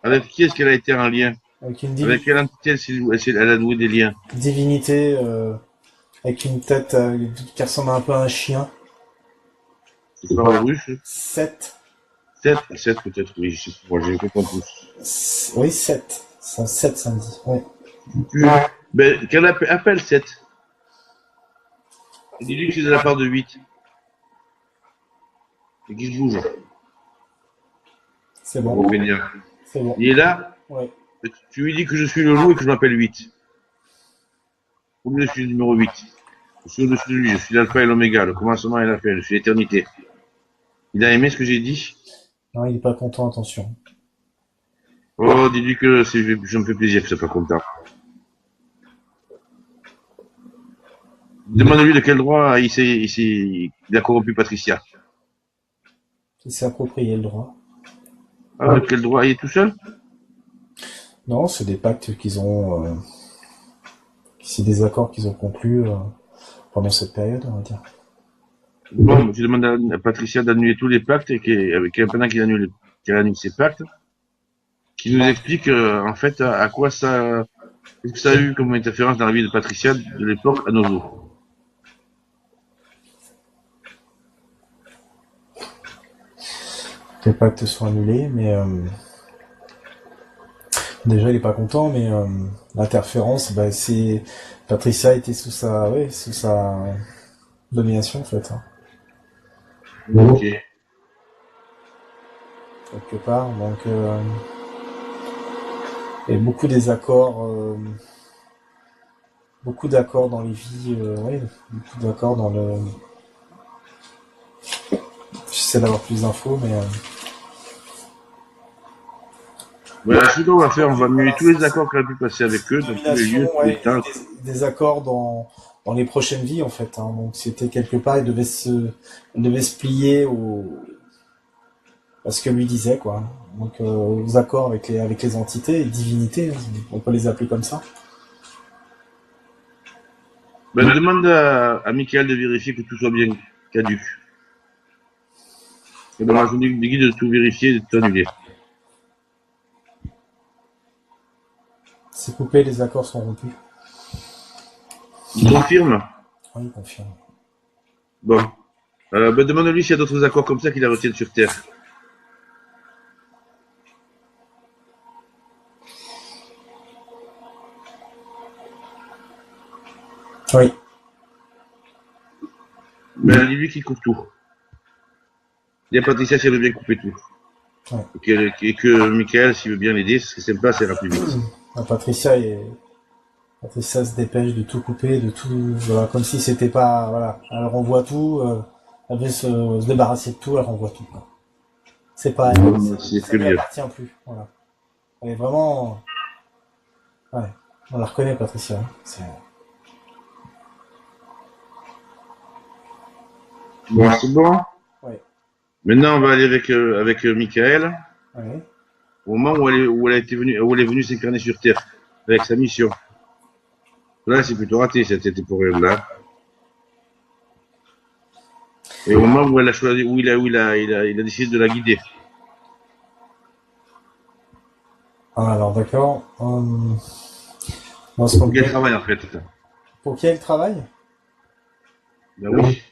Avec qui est-ce qu'elle a été en lien? Avec une Avec quelle entité elle a noué des liens? divinité avec une tête qui ressemble un peu à un chien. C'est pas un russe? 7. 7 peut-être, oui, je sais pas, moi, j'ai compris tous. Oui, 7. C'est un 7 samedi. Ouais. Ben, qu'elle appelle 7. Dis-lui que c'est de la part de 8. Et qu'il se bouge. C'est Pour bon. venir. C'est bon. Il est là? Ouais. Tu lui dis que je suis le loup et que je m'appelle 8. Pour lui, je suis le numéro 8. Je suis au-dessus de lui, je suis l'alpha et l'oméga, le commencement et la fin, je suis l'éternité. Il a aimé ce que j'ai dit? Non, il est pas content, attention. Oh, dis-lui que je me fais plaisir que c'est pas content. Demande-lui de quel droit il a corrompu Patricia. Il s'est approprié le droit. Ah, de quel droit? Il est tout seul? Non, c'est des pactes qu'ils ont... c'est des accords qu'ils ont conclus pendant cette période, on va dire. Bon, je demande à Patricia d'annuler tous les pactes et pendant qu'elle annule ses pactes, qu'il nous explique en fait à quoi ça... Qu'est-ce que ça a eu comme interférence dans la vie de Patricia de l'époque à nos jours? Les pactes sont annulés, mais déjà il est pas content, mais l'interférence, bah, c'est Patricia était sous sa domination en fait, hein, Ok. quelque part. Donc et beaucoup d'accords dans les vies, ouais, beaucoup d'accords dans le. J'essaie d'avoir plus d'infos, mais Voilà, ce qu'on va faire, on va annuler tous les accords qu'elle a pu passer avec eux, dans tous les lieux, tous les ouais, temps. des accords dans les prochaines vies en fait, hein. Donc c'était quelque part, il devait se plier à ce que lui disait quoi. Donc aux accords avec les entités et divinités, hein, on peut les appeler comme ça. Ben, demande à Michael de vérifier que tout soit bien caduc. Et dans la journée des guides de tout vérifier et de tout annuler. C'est coupé, les accords sont rompus. Il confirme? Oui, il confirme. Bon. Ben, demande-lui s'il y a d'autres accords comme ça qui la retiennent sur Terre. Oui. Ben, dis-lui qu'il coupe tout. Dis à Patricia si elle veut bien couper tout. Ouais. Et que Michael, s'il veut bien l'aider, ce serait sympa, ça ira plus vite. Patricia Patricia se dépêche de tout couper, de tout, voilà, comme si c'était pas, voilà, elle renvoie tout, elle veut se débarrasser de tout, elle renvoie tout, quoi. C'est pas elle, C'est ça très lui bien. appartient plus, voilà. Elle est vraiment, ouais, on la reconnaît, Patricia, hein. Bon, c'est bon. Ouais, Maintenant, on va aller avec Michael, ouais. au moment où elle est venue s'incarner sur Terre, avec sa mission. Là, c'est plutôt raté, cette épreuve-là. Et au moment où elle a choisi, il a décidé de la guider. Alors, d'accord. Pour qu'elle travaille, en fait. Pour qui elle travaille? Ben oui.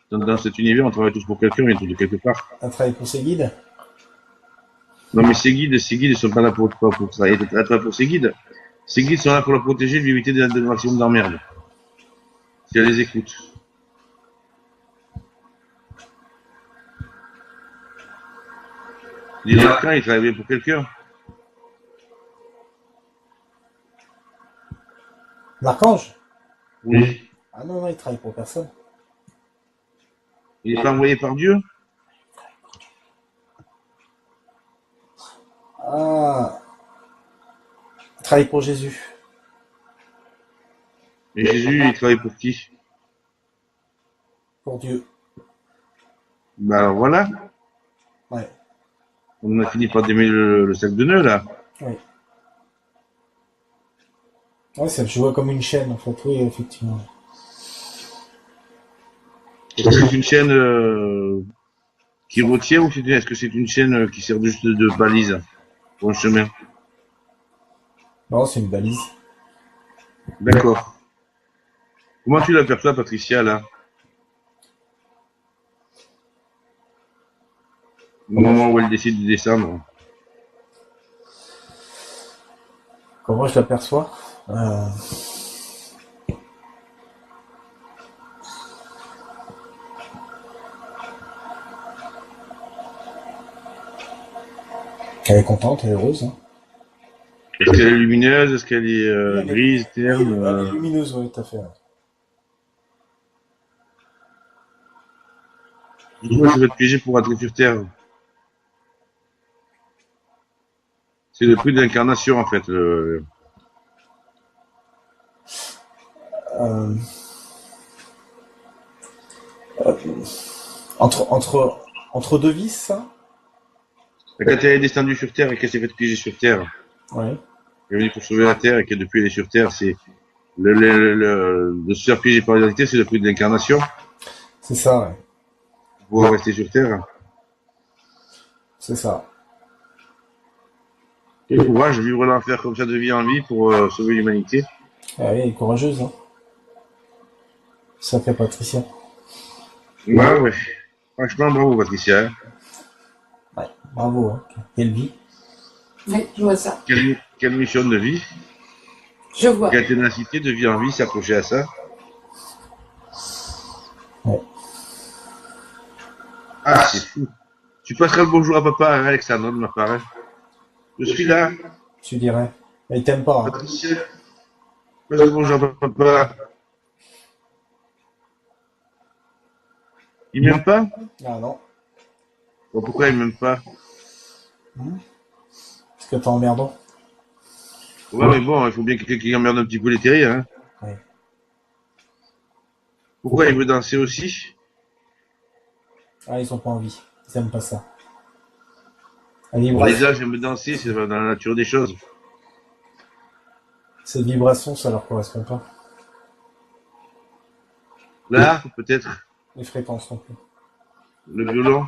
Dans cet univers, on travaille tous pour quelqu'un, et tout de quelque part. Elle travaille pour ses guides? Non, mais ces guides ne sont pas là pour travailler, pour ces guides. Ces guides sont là pour la protéger, lui éviter de maximum d'emmerde. Si elle les écoute. L'archan, il travaille pour quelqu'un. L'archange? Oui. Ah non, non, il travaille pour personne. Il n'est pas envoyé par Dieu. Ah, il travaille pour Jésus. Et Jésus, il travaille pour qui? Pour Dieu. Ben alors voilà. Ouais, On a fini par démêler le sac de nœuds, là. oui. Ouais, ça se joue comme une chaîne, en fait, oui, effectivement. Est-ce que c'est une chaîne qui retient ou est-ce que c'est une chaîne qui sert juste de balise pour un chemin? Non, c'est une balise. D'accord. Comment tu l'aperçois, Patricia, là? Au moment où elle décide de descendre. Comment je l'aperçois? Elle est contente, elle est heureuse, hein. Est-ce qu'elle est lumineuse? Est-ce qu'elle est Elle est- grise, terne? Elle est lumineuse, oui, tout à fait. Ouais. Du coup, elle se fait piéger pour rentrer sur Terre. C'est le prix de l'incarnation, en fait. Euh, euh, entre deux vies, ça? Quand elle est descendue sur Terre et qu'elle s'est fait piéger sur Terre, Oui. elle est venue pour sauver la Terre et que depuis elle est sur Terre, c'est de se faire piéger par l'identité, c'est le prix de l'incarnation. C'est ça, ouais. Pour pouvoir rester sur Terre. C'est ça. Quel courage de vivre l'enfer comme ça de vie en vie pour sauver l'humanité. Ah oui, elle est courageuse, hein. Ça fait Patricia. Ouais, ouais. Franchement, bravo, Patricia. Hein. Ouais, bravo, hein. Quelle vie. Oui, je vois ça. Quelle mission de vie. Je vois. Quelle ténacité de vie en vie s'accrocher à ça. Ouais. Ah, c'est fou. Tu passeras le bonjour à papa, hein, Alexandre, de ma part. Hein. Je suis là. Tu dirais. Mais il t'aime pas, hein. Patricia, passe le bonjour à papa. Il m'aime pas? Ah non. Bon, pourquoi il m'aime pas? Parce que t'es emmerdant. Ouais, mais bon, il faut bien quelqu'un qui emmerde un petit peu les terriens. Hein. Ouais. Pourquoi il veut danser aussi? Ah, ils ont pas envie. Ils aiment pas ça. La Bon, les vibration, âges aiment danser, c'est dans la nature des choses. cette vibration, ça leur correspond pas. Là, peut-être, Les fréquences non plus. le violon.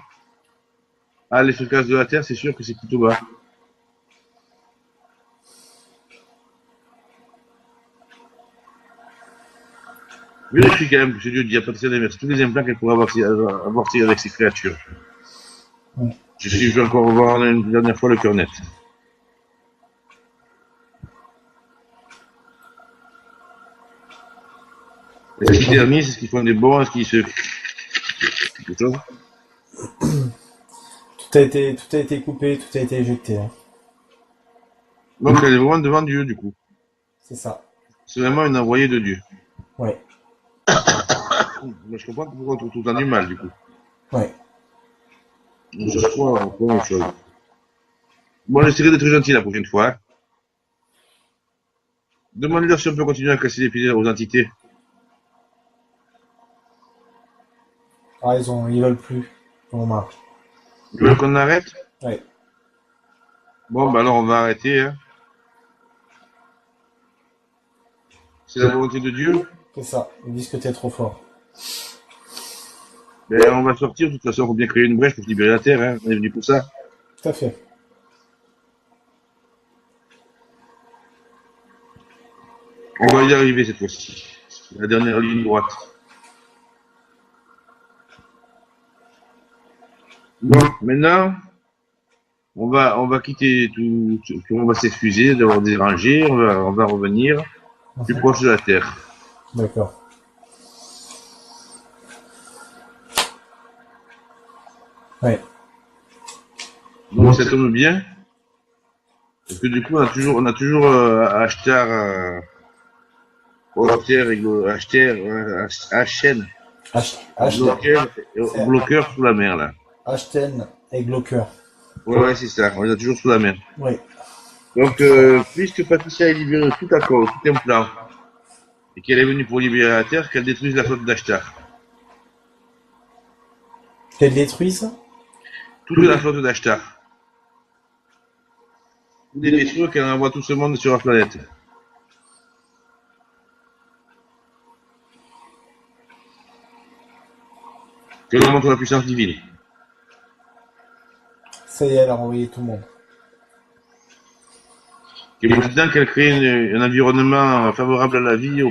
Ah, les fréquences de la Terre, c'est sûr que c'est plutôt bas. Vérifie quand même que Dieu dit à Patricia d'inverser tous les implants qu'elle pourrait avorter avec ses créatures. Ouais. Je vais encore voir une dernière fois le cœur net. Est-ce qu'ils terminent? Est-ce qu'ils font des bons? Est-ce qu'ils se... Quelque chose? Tout a été coupé, tout a été éjecté, hein. Donc elle est vraiment devant Dieu, du coup. C'est ça. C'est vraiment un envoyé de Dieu. Ouais. Moi, je comprends pourquoi on trouve tout le temps du mal, du coup. Ouais. On cherche quoi, on fait la même chose. Bon, j'essaierai d'être gentil la prochaine fois. Hein. Demande-leur si on peut continuer à casser les pieds aux entités. Ah, ils veulent plus. On marre. Ils veulent qu'on arrête? Ouais. Bon, bah alors on va arrêter. Hein. C'est la volonté de Dieu. C'est ça. Ils disent que t'es trop fort. Ben, on va sortir. De toute façon, il faut bien créer une brèche pour libérer la Terre. Hein. On est venu pour ça. Tout à fait. On va y arriver cette fois-ci. La dernière ligne droite. Bon, maintenant, on va quitter on va s'excuser d'avoir dérangé. On va revenir plus proche de la Terre. D'accord. Ouais. Donc ça tombe bien. Parce que du coup, on a toujours Ashtar, HN, bloqueur sous la mer, là. Ashten et Glocker. Ouais, c'est ça. On les a toujours sous la mer. Oui. Donc, puisque Patricia est libérée de tout accord, tout un plan, et qu'elle est venue pour libérer la Terre, qu'elle détruise la flotte d'Ashtar. Qu'elle détruise Toute la flotte d'Ashtar. Des vaisseaux qu'elle envoie tout ce monde sur la planète. Qu'elle montre la puissance divine. Ça y est, elle a renvoyé tout le monde. Et maintenant qu'elle crée un environnement favorable à la vie,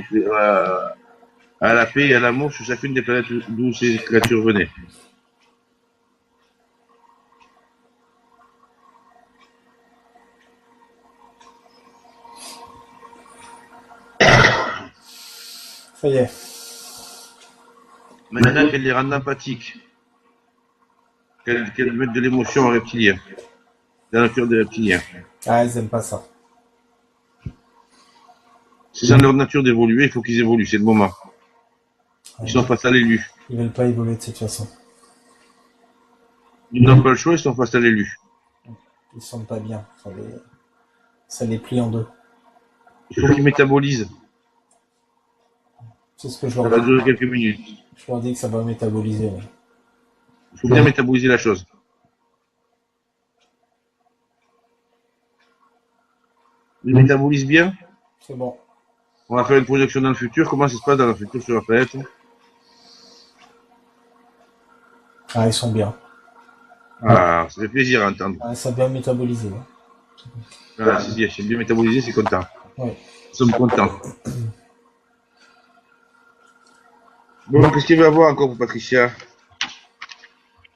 à la paix et à l'amour sur chacune des planètes d'où ces créatures venaient. Ça y est. Maintenant qu'elle les rend empathiques, qu'elle mette de l'émotion aux reptiliens, dans le cœur des reptiliens. Ah, ils aiment pas ça. C'est dans leur nature d'évoluer, il faut qu'ils évoluent, c'est le moment. Ils sont face à l'élu. Ils veulent pas évoluer de cette façon. Ils n'ont pas le choix, ils sont face à l'élu. Ils se sentent pas bien. Ça les plie en deux. Il faut qu'ils métabolisent. C'est ce que je Ça leur va dis. durer quelques minutes. Je leur dis que ça va métaboliser. Ouais. Il faut bien métaboliser la chose. Ils métabolisent bien. C'est bon. On va faire une projection dans le futur. Comment ça se passe dans le futur sur la planète? Ah, ils sont bien. Ah, ça fait plaisir à entendre. Ah, ça a bien métabolisé. Ouais. Ah, c'est bien métabolisé, c'est content. Ouais. Nous sommes contents. Bon, qu'est-ce qu'il va y avoir encore pour Patricia?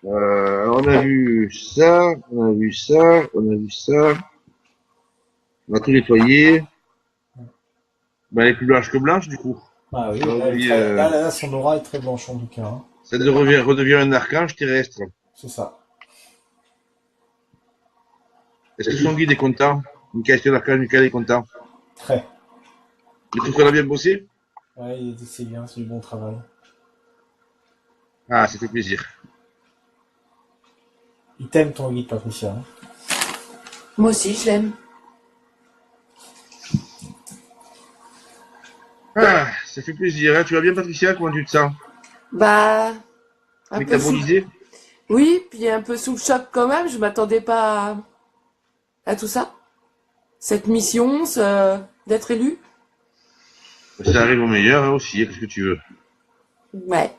Alors on a vu ça, on a vu ça, on a vu ça. On a tout nettoyé. Ben, elle est plus blanche que blanche, du coup. Ah oui, Donc, là, son aura est très blanche en tout cas. Hein. Ça redevient un archange terrestre. C'est ça. Est-ce que son guide est content? Michael, c'est l'archange, Michael est content. Très. Il trouve qu'elle a bien bossé? Ouais, il dit c'est bien, c'est du bon travail. Ah, ça fait plaisir. Il t'aime ton guide, Patricia. Hein. Moi aussi, je l'aime. Ah, ça fait plaisir. Hein. Tu vas bien, Patricia? Comment tu te sens? Bah, un peu sous... Métabolisé? Oui, puis un peu sous le choc quand même. Je m'attendais pas à tout ça. Cette mission, d'être élu. Ça arrive au meilleur hein, aussi, qu'est-ce que tu veux? Ouais.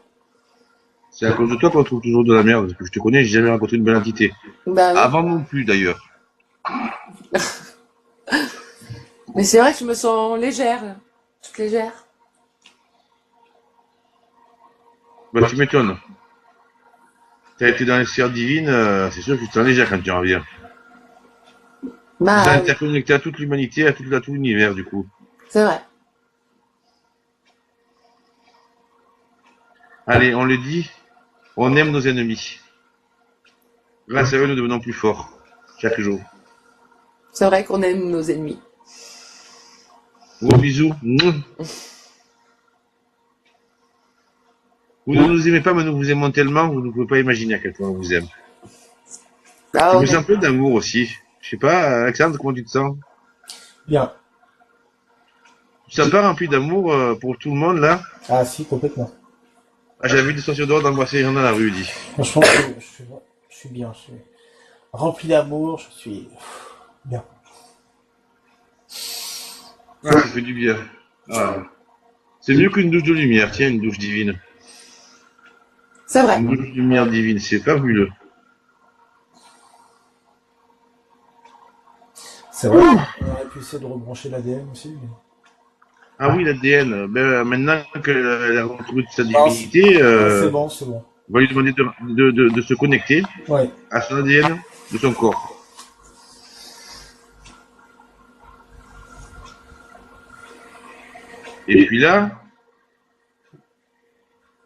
C'est à cause de toi qu'on trouve toujours de la merde, parce que je te connais, j'ai jamais rencontré une belle entité. Bah, oui. Avant non plus d'ailleurs. Mais c'est vrai que je me sens légère, là. Toute légère. Bah tu m'étonnes. T'as été dans les sphères divines, c'est sûr que tu te sens légère quand tu en reviens. Bah, T'es oui, interconnecté à toute l'humanité, à tout l'univers du coup. c'est vrai. Allez, on le dit, on aime nos ennemis. Grâce à eux, nous devenons plus forts, chaque jour. C'est vrai qu'on aime nos ennemis. Gros bisous. Mouah. Vous ne nous aimez pas, mais nous vous aimons tellement, vous ne pouvez pas imaginer à quel point on vous aime. Ah, Je on me est- sens un peu d'amour aussi. Je sais pas, Alexandre, comment tu te sens? Bien. Tu te sens pas rempli d'amour pour tout le monde, là? Ah si, complètement. Ah, j'ai envie de sortir dehors d'embrasser les gens dans la rue, dit. Franchement, je suis bien. Je suis rempli d'amour, je suis bien. Ah, ça fait du bien. Ah. C'est mieux qu'une douche de lumière, tiens, une douche divine. C'est vrai. Une douche de lumière divine, c'est fabuleux. C'est vrai. On aurait pu essayer de rebrancher l'ADN aussi. Ah oui, l'ADN. Ben, maintenant qu'elle a retrouvé sa Non, divinité, c'est bon, c'est bon. on va lui demander de se connecter Ouais. à son ADN de son corps. Et puis là,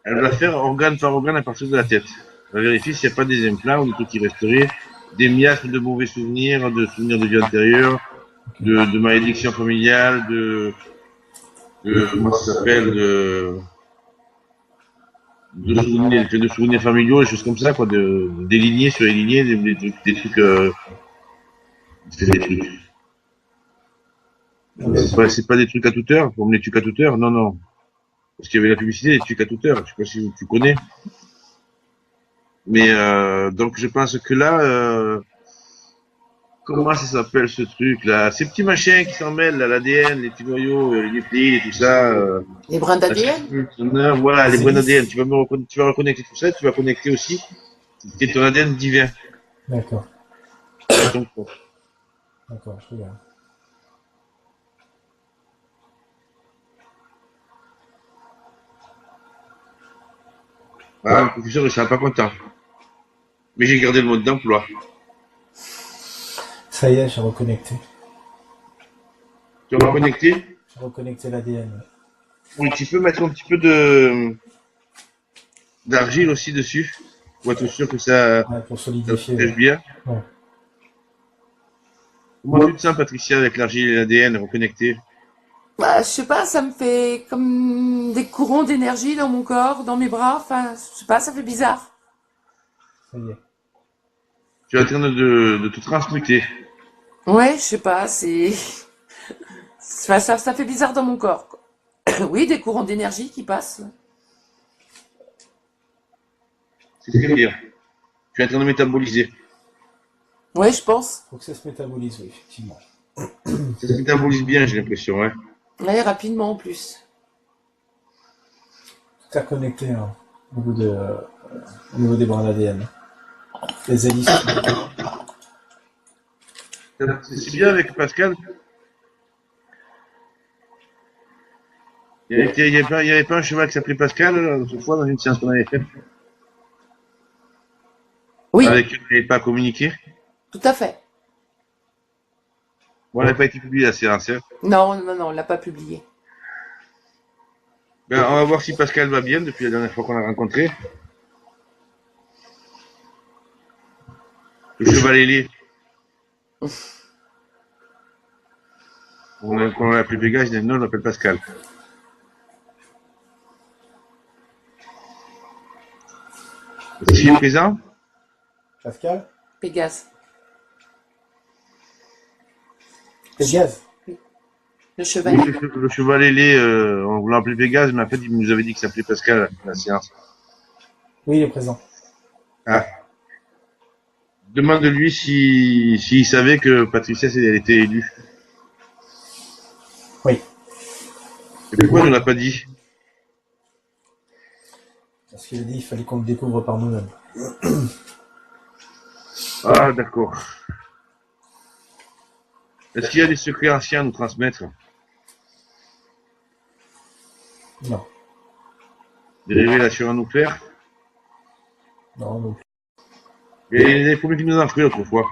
elle va faire organe par organe à partir de la tête. Elle va vérifier s'il n'y a pas des implants ou des trucs qui resteraient, des miasmes de mauvais souvenirs de vie antérieure, de malédiction familiale, comment ça s'appelle, de souvenirs familiaux, des choses comme ça, quoi, des lignées sur les lignées, des trucs, des trucs. C'est pas des trucs à toute heure, comme les trucs à toute heure, non, non. Parce qu'il y avait la publicité des trucs à toute heure, je sais pas si tu connais. Mais donc je pense que là, comment ça s'appelle ce truc là? Ces petits machins qui s'en mêlent, là, l'ADN, les petits noyaux, les nucléides et tout ça. Les brins d'ADN. Voilà, les C'est brins lisse. d'ADN. Tu vas reconnecter tout ça, tu vas connecter aussi ton ADN divin. D'accord. Donc, bon. D'accord, je regarde. Voilà, le professeur il sera pas content. Mais j'ai gardé le mode d'emploi. Ça y est, j'ai reconnecté. Tu vas reconnecter? J'ai reconnecté l'ADN. Oui, tu peux mettre un petit peu d'argile aussi dessus pour être sûr que Ouais, pour ça solidifier. protège bien. Ouais. Comment tu te sens, Patricia, avec l'argile et l'ADN reconnectés? Bah, je sais pas, ça me fait comme des courants d'énergie dans mon corps, dans mes bras. Enfin, je sais pas, ça fait bizarre. Ça y est. Tu es en train de te transmuter. Ouais, je sais pas, c'est, enfin, ça fait bizarre dans mon corps, quoi. Oui, des courants d'énergie qui passent. C'est très bien. Tu es en train de métaboliser. Ouais, je pense. Faut que ça se métabolise, oui, effectivement. Ça se métabolise bien, j'ai l'impression. Hein. Ouais, rapidement en plus. Tout est connecté hein, au niveau des brins d'ADN. Les hélices. C'est bien avec Pascal. Il n'y avait pas un cheval qui s'appelait Pascal autrefois dans une séance qu'on avait faite Oui, avec qui on n'avait pas communiqué. tout à fait. Bon, elle n'a pas été publiée la séance. Hein. Non, non, non, on l'a pas publié. Ben, on va voir si Pascal va bien depuis la dernière fois qu'on l'a rencontré. Le cheval ailé. Quand on l'a appelé Pégase, il dit non, on l'appelle Pascal. Est-ce qu'il est présent? Pascal Pégase. Pégase. Le cheval. Oui, le cheval ailé, on l'a appelé Pégase, mais en fait, il nous avait dit qu'il s'appelait Pascal à la séance. Oui, il est présent. Ah. Demande-lui s'il savait que Patricia elle était élue. Oui. Et pourquoi il ne l'a pas dit? Parce qu'il a dit qu'il fallait qu'on le découvre par nous-mêmes. Ah, d'accord. Est-ce qu'il y a des secrets anciens à nous transmettre? Non. Des révélations à nous faire? Non, non. Il y a des premiers qui nous en feraient autrefois.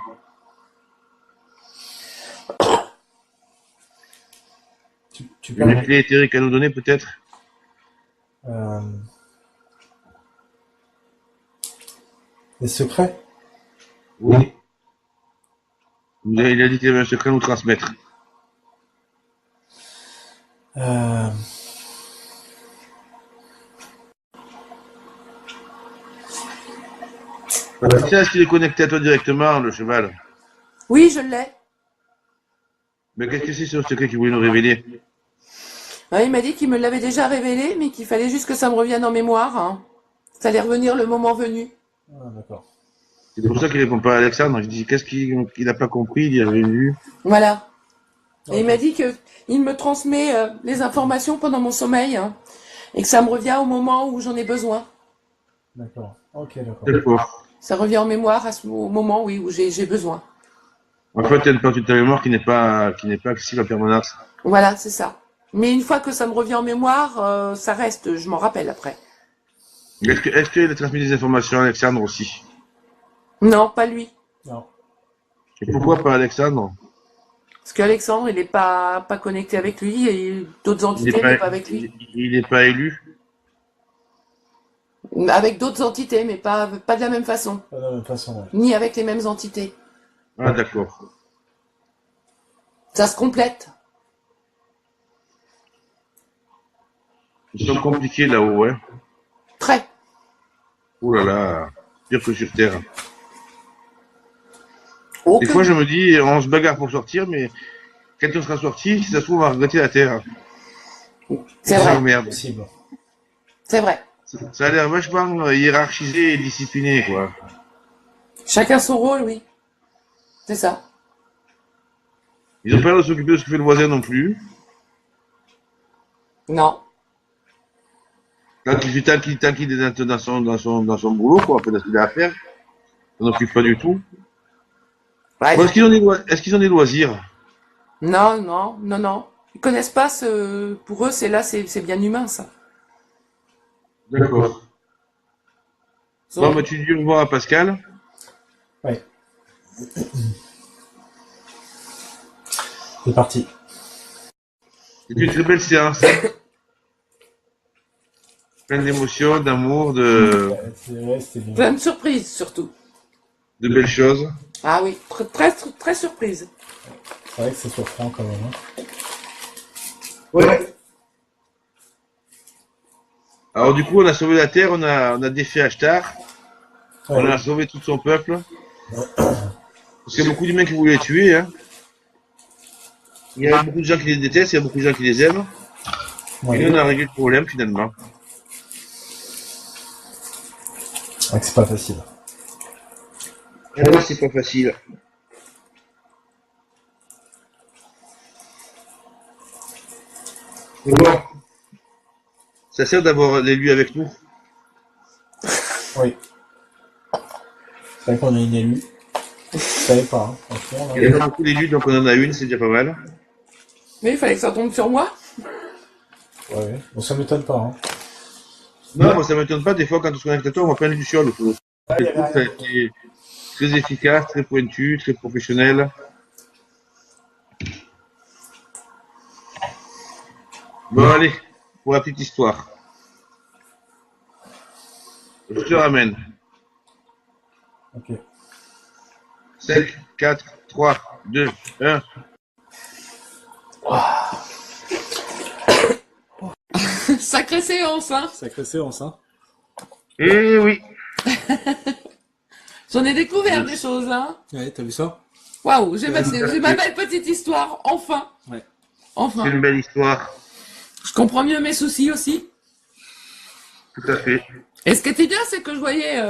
Tu Il y a peux... des clés éthériques à nous donner peut-être? Des secrets? Oui. Il a dit qu'il y avait un secret à nous transmettre. Euh, Tiens, est-ce qu'il est connecté à toi directement, le cheval? Oui, je l'ai. Mais qu'est-ce que c'est ce secret qu'il voulait nous révéler? Ouais, il m'a dit qu'il me l'avait déjà révélé, mais qu'il fallait juste que ça me revienne en mémoire, hein. Ça allait revenir le moment venu. Ah, d'accord. C'est pour ça qu'il répond pas à Alexandre. Je dis, qu'est-ce qu'il n'a pas compris? Il y avait vu. Voilà. Et il Ok. m'a dit que il me transmet les informations pendant mon sommeil, hein, et que ça me revient au moment où j'en ai besoin. D'accord. Ok, d'accord. D'accord. Ça revient en mémoire au moment, oui, où j'ai besoin. En fait, il y a une partie de ta mémoire qui n'est pas accessible en permanence. Voilà, c'est ça. Mais une fois que ça me revient en mémoire, ça reste, je m'en rappelle après. Est-ce qu'il a transmis des informations à Alexandre aussi? Non, pas lui. Non. Et pourquoi pas Alexandre? Parce qu'Alexandre, il n'est pas connecté avec lui et d'autres entités, mais pas avec lui. Il n'est pas élu? Avec d'autres entités, mais pas de la même façon. Pas de la même façon, ouais. Ni avec les mêmes entités. Ah, d'accord. Ça se complète. Ils sont compliqués là-haut, hein. Très. Ouh là là. Pire que sur Terre. Oh, Des que fois, oui. je me dis, on se bagarre pour sortir, mais quand on sera sorti, si ça se trouve, on va regretter la Terre. C'est Oh, vrai. merde. Possible. C'est vrai. Ça a l'air vachement hiérarchisé et discipliné, quoi. Chacun son rôle, oui. C'est ça. Ils n'ont pas l'air de s'occuper de ce que fait le voisin non plus. Non. Tant qu'il est dans son boulot, quoi, après, dans ce qu'il a à faire, ça n'occupe pas du tout. Ouais. Bon, est-ce qu'ils ont des loisirs? Non, non, non, non. Ils connaissent pas ce. Pour eux, c'est bien humain, ça. D'accord. Ils Bon, ont- bah, tu dis au revoir à Pascal. Ouais. C'est parti. C'était une très belle séance. Pleine d'émotions, d'amour, de Ouais, c'était bien. Plein de surprises, surtout. belles choses. Ah oui, très, très surprise. C'est vrai que c'est surprenant quand même. Hein. Ouais. Alors, du coup, on a sauvé la Terre, on a défait Ashtar, on Ouais. a sauvé tout son peuple. Parce qu'il y a beaucoup d'humains qui voulaient les tuer, hein. Il y a beaucoup de gens qui les détestent, il y a beaucoup de gens qui les aiment. Ouais. Et nous, on a réglé le problème, finalement. C'est vrai que c'est pas facile. Ah ouais, c'est pas facile. Mais bon, ça sert d'avoir l'élu avec nous. Oui. C'est vrai qu'on a une élue. Je savais pas, hein. Franchement, Il y là. a pas beaucoup d'élus, donc on en a une, c'est déjà pas mal. Mais il fallait que ça tombe sur moi. Ouais, ouais. Bon, ça m'étonne pas, hein. Non, moi ça m'étonne pas, des fois quand on se connecte à toi, on voit plein de lucioles autour. Ah, il y Je trouve avait que ça a rien. été très efficace, très pointu, très professionnel. Bon, allez, pour la petite histoire. Je te ramène. Ok. 5, 4, 3, 2, 1. Sacrée séance, hein. Sacrée séance, hein. Eh oui. J'en ai découvert des choses, hein. Ouais, t'as vu ça? Waouh, j'ai ma belle petite histoire, enfin. Ouais. C'est Enfin. une belle histoire. Je comprends mieux mes soucis aussi. Tout à fait. Et ce qui était bien, c'est que je voyais,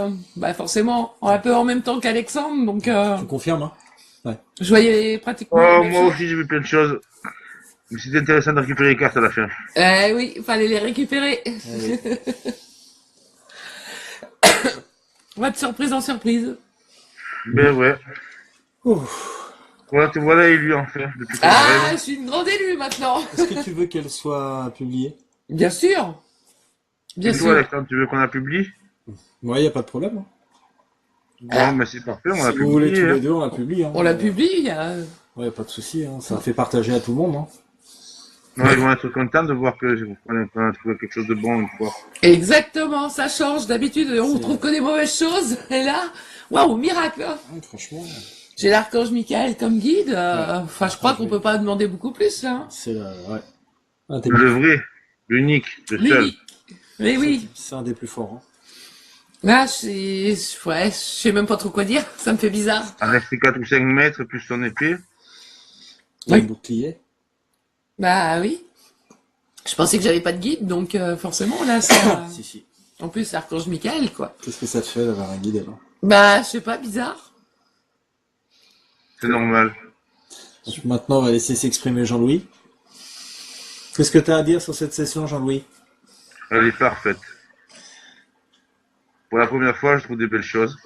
forcément, un peu en même temps qu'Alexandre, donc Tu confirmes, hein? je voyais pratiquement les Oh, mêmes moi choses. aussi j'ai vu plein de choses. Mais c'était intéressant de récupérer les cartes à la fin. Eh oui, il fallait les récupérer. On va de surprise en surprise. Ben ouais. Ouf. Voilà, te voilà élu enfin. Depuis qu'on Ah, rêve. je suis une grande élue maintenant. Est-ce que tu veux qu'elle soit publiée? Bien sûr. Bien Et toi, sûr. Alexandre, tu veux qu'on la publie? Ouais, y a pas de problème, hein. Bon, mais c'est parfait, on Si l'a vous voulez publié. tous Hein. les deux, on la publie, hein. On la publie. Ouais, pas de souci, hein. Ça fait partager à tout le monde, hein. Ouais, ils vont être contents de voir que qu'on a trouvé quelque chose de bon une fois. Exactement, ça change. D'habitude, on C'est- trouve que des mauvaises choses. Et là, waouh, miracle. Hein. Ouais, franchement, J'ai l'archange Michael comme guide. Enfin, je crois qu'on peut pas demander beaucoup plus là. c'est ouais. Ah, t'es Le vrai, l'unique, le seul. L'unique. Mais oui. C'est un des plus forts. Hein. Là, ouais, je sais même pas trop quoi dire. Ça me fait bizarre. Avec ses 4 ou 5 mètres, plus son épée. Il y a un bouclier. Bah oui. Je pensais que j'avais pas de guide, donc forcément, là, ça... Si, si. En plus, c'est Archange Michael, quoi. Qu'est-ce que ça te fait d'avoir un guide alors? Bah, je sais pas, bizarre. C'est normal. Donc maintenant, on va laisser s'exprimer Jean-Louis. Qu'est-ce que tu as à dire sur cette session, Jean-Louis? Elle est parfaite. Pour la première fois, je trouve des belles choses.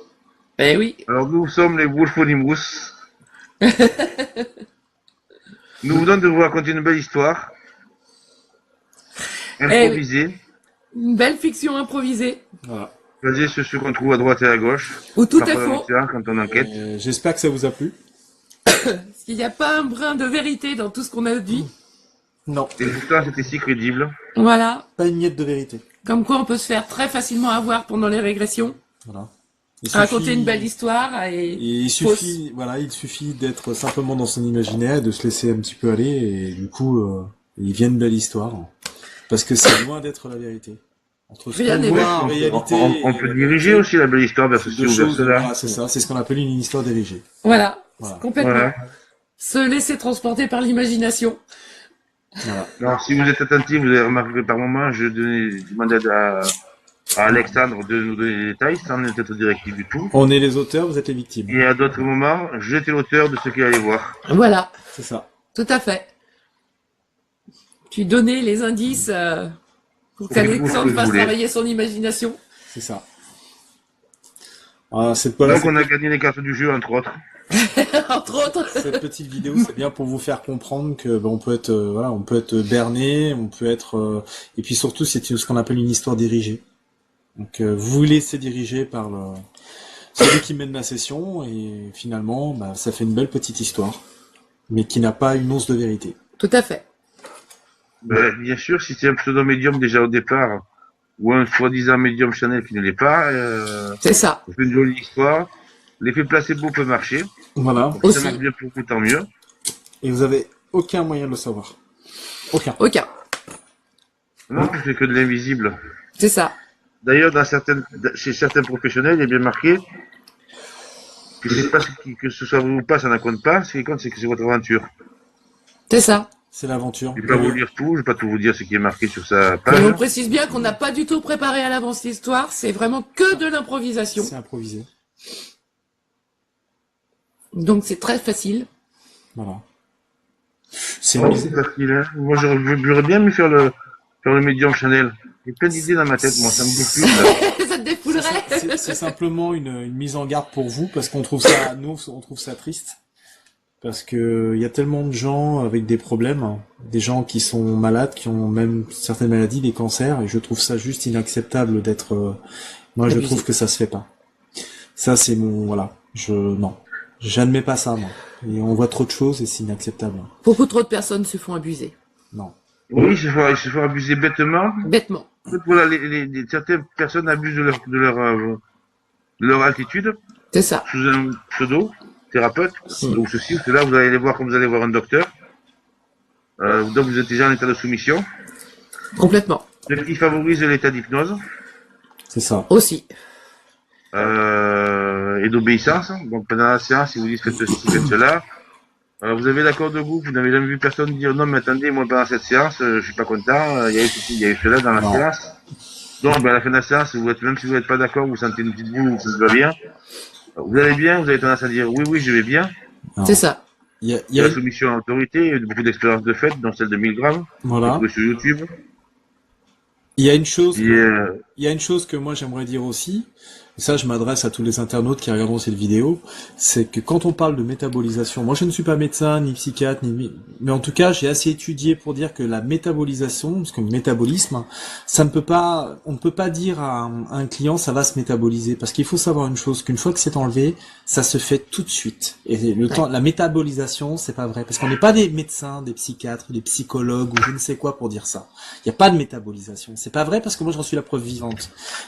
Eh oui. Alors, nous sommes les Wolfonimus. Nous venons de vous raconter une belle histoire. Improvisée. Une belle fiction improvisée. Voilà. Basée sur ce qu'on trouve à droite et à gauche. Où tout est Parfois dans faux. l'histoire, quand on enquête. J'espère que ça vous a plu. Parce qu'il n'y a pas un brin de vérité dans tout ce qu'on a dit. Non. Et pourtant, c'était si crédible. Voilà. Pas une miette de vérité. Comme quoi, on peut se faire très facilement avoir pendant les régressions. Voilà. Il Raconter suffit- une belle histoire et... Il suffit, voilà, il suffit d'être simplement dans son imaginaire, de se laisser un petit peu aller, et du coup, il vient une belle histoire. Parce que c'est loin d'être la vérité. Entre ce Rien qu'on n'est voit vrai. en réalité, On et peut la diriger vérité, aussi la belle histoire vers c'est ceci deux ou vers choses, cela. voilà, c'est ça, c'est ce qu'on appelle une histoire dirigée. Voilà. Voilà. Complètement. Voilà. Se laisser transporter par l'imagination. Voilà. Alors, si vous êtes attentif, vous avez remarqué que par moment, je demandais à Alexandre de nous donner des détails, sans être directif du tout. On est les auteurs, vous êtes les victimes. Et à d'autres moments, j'étais l'auteur de ce qu'il allait voir. Voilà. C'est ça. Tout à fait. Tu donnais les indices pour Pour qu'Alexandre que vous fasse voulez. travailler son imagination. C'est ça. Ah, voilà, Donc, on a gagné les cartes du jeu, entre autres. Entre autres. cette petite vidéo, c'est bien pour vous faire comprendre que on peut être, voilà, on peut être berné, on peut être, et puis surtout, c'est ce qu'on appelle une histoire dirigée. Donc, vous vous laissez diriger par celui qui mène la session, et finalement, bah, ça fait une belle petite histoire, mais qui n'a pas une once de vérité. Tout à fait. Ben, bien sûr, si c'est un pseudo-médium déjà au départ, ou un soi-disant médium Chanel qui ne l'est pas, C'est ça. c'est une jolie histoire. L'effet placebo peut marcher. Voilà. Donc, si Aussi. ça marche bien pour vous, tant mieux. Et vous avez aucun moyen de le savoir. Aucun. Aucun. Non, c'est que de l'invisible. C'est ça. D'ailleurs, chez certains professionnels, il est bien marqué que c'est pas que ce soit vous ou pas, ça n'en compte pas. Ce qui compte, c'est que c'est votre aventure. C'est ça. C'est l'aventure. Je vais pas vous lire tout, je vais pas tout vous dire ce qui est marqué sur sa Et page. on précise bien qu'on n'a pas du tout préparé à l'avance l'histoire. C'est vraiment que de l'improvisation. C'est improvisé. Donc c'est très facile. Voilà. C'est Ouais, une c'est facile, hein. Moi, j'aurais bien aimé faire le médium Chanel. J'ai plein d'idées dans ma tête, moi, ça me défule. Ça te défoulerait. C'est simplement une mise en garde pour vous, parce qu'on trouve ça, nous, on trouve ça triste. Parce que il y a tellement de gens avec des problèmes, hein, des gens qui sont malades, qui ont même certaines maladies, des cancers, et je trouve ça juste inacceptable d'être, moi, je Abusé. trouve que ça se fait pas. Ça, c'est mon, voilà. Non. J'admets pas ça, moi. Et on voit trop de choses et c'est inacceptable. Beaucoup trop de personnes se font abuser. Non. Oui, il se faut abuser bêtement. Bêtement. En fait, voilà, certaines personnes abusent de leur altitude C'est ça. sous un pseudo thérapeute ou ceci ou cela. Vous allez les voir comme vous allez voir un docteur. Donc vous êtes déjà en état de soumission. Complètement. Ce qui favorise l'état d'hypnose C'est ça. Aussi. et d'obéissance. Donc pendant la séance, ils vous disent faites ceci, faites cela. Vous avez l'accord de groupe, vous n'avez jamais vu personne dire non mais attendez, moi pendant cette séance, je suis pas content, il y a eu ceci, il y a eu cela dans la Non. séance. Donc ben, à la fin de la séance, même si vous n'êtes pas d'accord, vous sentez une petite boule ou ça va bien. Vous allez bien, vous avez tendance à dire oui, oui, je vais bien. Non. C'est ça. Il y a, Il y a la soumission à l'autorité, il y a eu beaucoup d'expériences de fait, dont celle de 1000 grammes, voilà. sur YouTube. Il y a une chose. Et, Il y a une chose que moi j'aimerais dire aussi, et ça je m'adresse à tous les internautes qui regarderont cette vidéo, c'est que quand on parle de métabolisation, moi je ne suis pas médecin, ni psychiatre, mais en tout cas j'ai assez étudié pour dire que la métabolisation, parce que le métabolisme, ça ne peut pas, on ne peut pas dire à un client ça va se métaboliser, parce qu'il faut savoir une chose, qu'une fois que c'est enlevé, ça se fait tout de suite. Et le temps, la métabolisation, c'est pas vrai, parce qu'on n'est pas des médecins, des psychiatres, des psychologues ou je ne sais quoi pour dire ça. Il n'y a pas de métabolisation. C'est pas vrai parce que moi j'en suis la preuve vivante.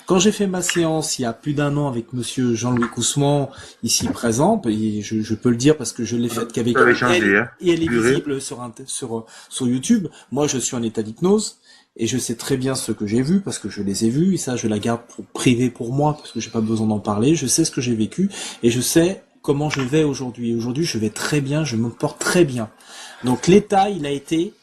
Quand j'ai fait ma séance il y a plus d'un an avec monsieur Jean-Louis Coussemant, ici présent, et je peux le dire parce que je l'ai faite qu'avec elle, et elle est visible sur YouTube. Moi, je suis en état d'hypnose, et je sais très bien ce que j'ai vu, parce que je les ai vus, et ça, je la garde pour privé pour moi, parce que j'ai pas besoin d'en parler. Je sais ce que j'ai vécu, et je sais comment je vais aujourd'hui. Aujourd'hui, je vais très bien, je me porte très bien. Donc, l'état, il a été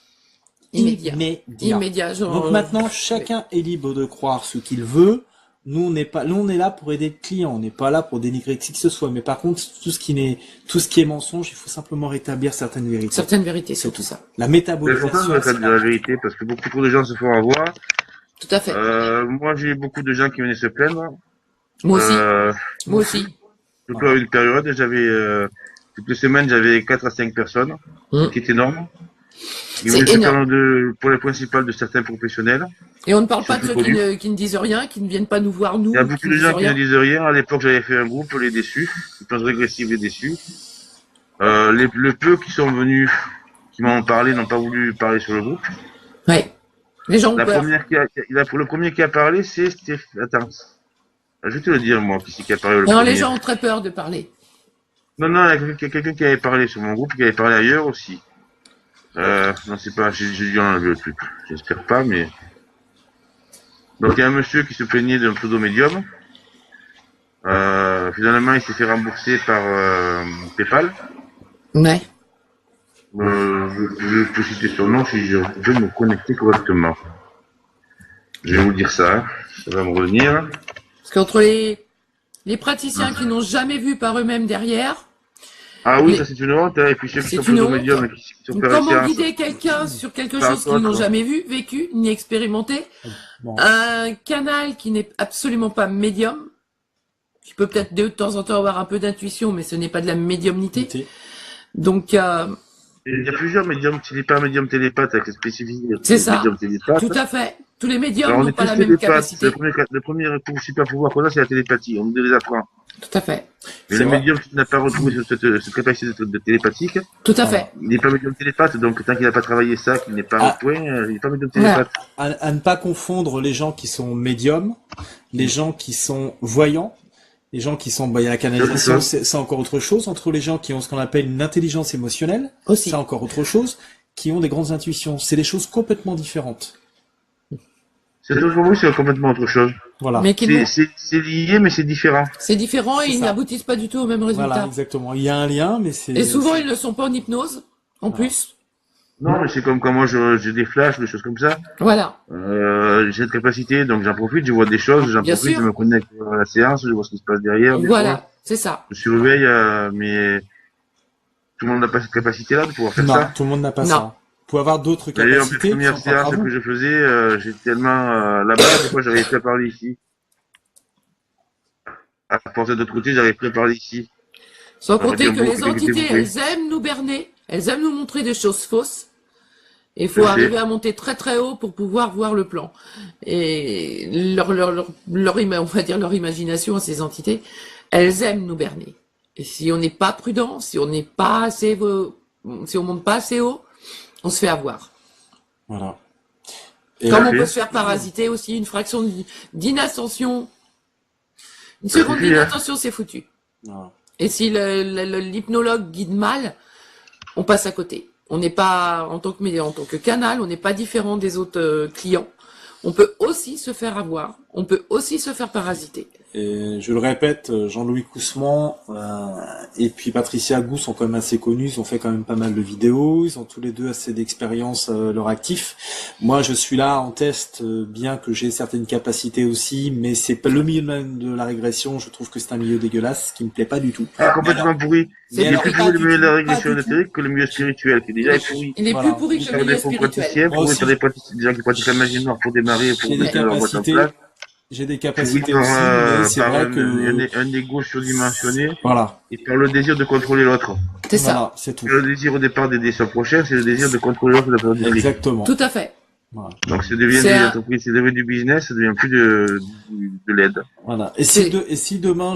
immédiat. Donc maintenant, chacun est libre de croire ce qu'il veut. Nous, on est là pour aider le client. On n'est pas là pour dénigrer qui que ce soit. Mais par contre, tout ce qui est mensonge, il faut simplement rétablir certaines vérités. Certaines vérités, c'est tout ça. La métabolisation. C'est la vérité, parce que beaucoup trop de gens se font avoir. Tout à fait. Moi, j'ai eu beaucoup de gens qui venaient se plaindre. Moi aussi. Surtout à une période, toutes les semaines, j'avais 4 à 5 personnes, ce qui est énorme. C'est énorme. Pour les principales de certains professionnels. Et on ne parle pas de ceux qui ne disent rien, qui ne viennent pas nous voir, nous. Il y a beaucoup de gens qui ne disent rien. À l'époque, j'avais fait un groupe, les déçus, hypnose régressive les déçus. Le peu qui sont venus, qui m'en ont parlé, n'ont pas voulu parler sur le groupe. Ouais. Les gens ont peur. Le premier qui a parlé, c'est Attends. Je vais te le dire, moi, qui a parlé le premier. Non, les gens ont très peur de parler. Non, il y a quelqu'un qui avait parlé sur mon groupe, qui avait parlé ailleurs aussi. Non, c'est pas, j'ai dû enlever le truc. J'espère pas, mais. Donc, il y a un monsieur qui se plaignait d'un pseudo-médium. Finalement, il s'est fait rembourser par PayPal. Ouais. Je peux citer son nom si je veux me connecter correctement. Je vais vous dire ça. Ça va me revenir. Parce qu'entre les praticiens qui n'ont jamais vu par eux-mêmes derrière. Ah oui, ça c'est une honte, et puis ceux qui sont pseudo-médiums qui sont comment guider quelqu'un sur quelque chose qu'ils n'ont jamais vu, vécu, ni expérimenté? Un canal qui n'est absolument pas médium, qui peut peut-être de temps en temps avoir un peu d'intuition, mais ce n'est pas de la médiumnité. Donc, il y a plusieurs médiums, c'est pas un médium télépathe avec les spécificités. C'est ça. Tout à fait. Tous les médiums n'ont pas la même capacité. Le premier super pouvoir qu'on a, c'est la télépathie. On nous les apprend. Tout à fait. Mais le médium qui n'a pas retrouvé cette capacité de télépathique. Tout à fait. Il n'est pas médium télépathe, donc tant qu'il n'a pas travaillé ça, qu'il n'est pas au point, il n'est pas médium télépathe. À ne pas confondre les gens qui sont médiums, les gens qui sont voyants, les gens qui sont, il y a la canalisation, c'est encore autre chose, entre les gens qui ont ce qu'on appelle une intelligence émotionnelle, c'est encore autre chose, qui ont des grandes intuitions. C'est des choses complètement différentes. C'est complètement autre chose. Voilà. C'est lié, mais c'est différent. C'est différent et ils n'aboutissent pas du tout au même résultat. Voilà, exactement. Il y a un lien, mais c'est... Et souvent, ils ne sont pas en hypnose, en plus. Non, mais c'est comme quand moi j'ai des flashs, des choses comme ça. Voilà. J'ai cette capacité, donc j'en profite, je vois des choses, j'en profite, je me connecte à la séance, je vois ce qui se passe derrière. Voilà, c'est ça. Je surveille, mais tout le monde n'a pas cette capacité-là de pouvoir faire ça. Non, tout le monde n'a pas ça. Pour avoir d'autres capacités. D'ailleurs, les premières séances que je faisais, j'étais tellement là-bas, des fois j'arrivais plus à parler ici. À force de l'autre côté, j'arrivais plus à parler ici. Sans compter que les entités, elles aiment nous berner, elles aiment nous montrer des choses fausses. Il faut arriver à monter très très haut pour pouvoir voir le plan. Et on va dire leur imagination à ces entités, elles aiment nous berner. Et si on n'est pas prudent, si on n'est pas assez, si on monte pas assez haut, on se fait avoir. Voilà. Et comme on peut se faire parasiter aussi, une fraction d'inattention, une seconde d'inattention, c'est foutu. Voilà. Et si l'hypnologue guide mal, on passe à côté. On n'est pas, en tant que canal, on n'est pas différent des autres clients. On peut aussi se faire avoir, on peut aussi se faire parasiter. Et je le répète, Jean-Louis Coussemant et puis Patricia Gou sont quand même assez connus, ils ont fait quand même pas mal de vidéos, ils ont tous les deux assez d'expérience à leur actif. Moi, je suis là en test, bien que j'ai certaines capacités aussi, mais c'est pas le milieu de la régression, je trouve que c'est un milieu dégueulasse, qui me plaît pas du tout. Ah, complètement pourri. Il est plus pourri le milieu de la régression éthérique que le milieu spirituel, qui déjà est pourri. Il est plus pourri que le milieu spirituel. Pour des gens qui pratiquent la magie noire pour démarrer, pour mettre leur boîte en place. J'ai des capacités aussi, mais c'est vrai que... Un ego surdimensionné. Voilà. Et par le désir de contrôler l'autre. C'est ça. Voilà, c'est tout. Le désir au départ d'aider son prochain, c'est le désir de contrôler l'autre de la période du Exactement. Tout à fait. Voilà. Donc ça devient des entreprises, ça devient du business, ça devient plus de l'aide. Voilà. Et si demain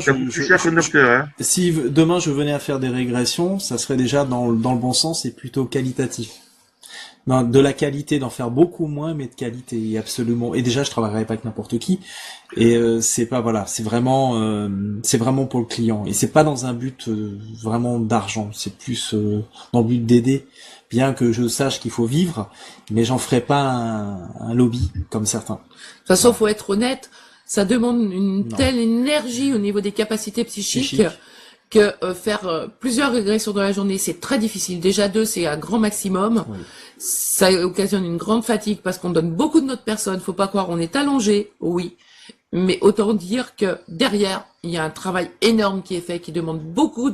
si demain je venais à faire des régressions, ça serait déjà dans le bon sens et plutôt qualitatif. Non, de la qualité, d'en faire beaucoup moins, mais de qualité, absolument. Et déjà, je travaillerai pas avec n'importe qui. Et c'est pas, voilà, c'est vraiment pour le client. Et c'est pas dans un but vraiment d'argent. C'est plus dans le but d'aider. Bien que je sache qu'il faut vivre, mais j'en ferai pas un lobby comme certains. De toute façon, faut être honnête, ça demande une Non. telle énergie au niveau des capacités psychiques que faire plusieurs régressions dans la journée, c'est très difficile. Déjà 2, c'est un grand maximum. Oui. Ça occasionne une grande fatigue parce qu'on donne beaucoup de notre personne. Faut pas croire, on est allongé, oui. Mais autant dire que derrière, il y a un travail énorme qui est fait, qui demande beaucoup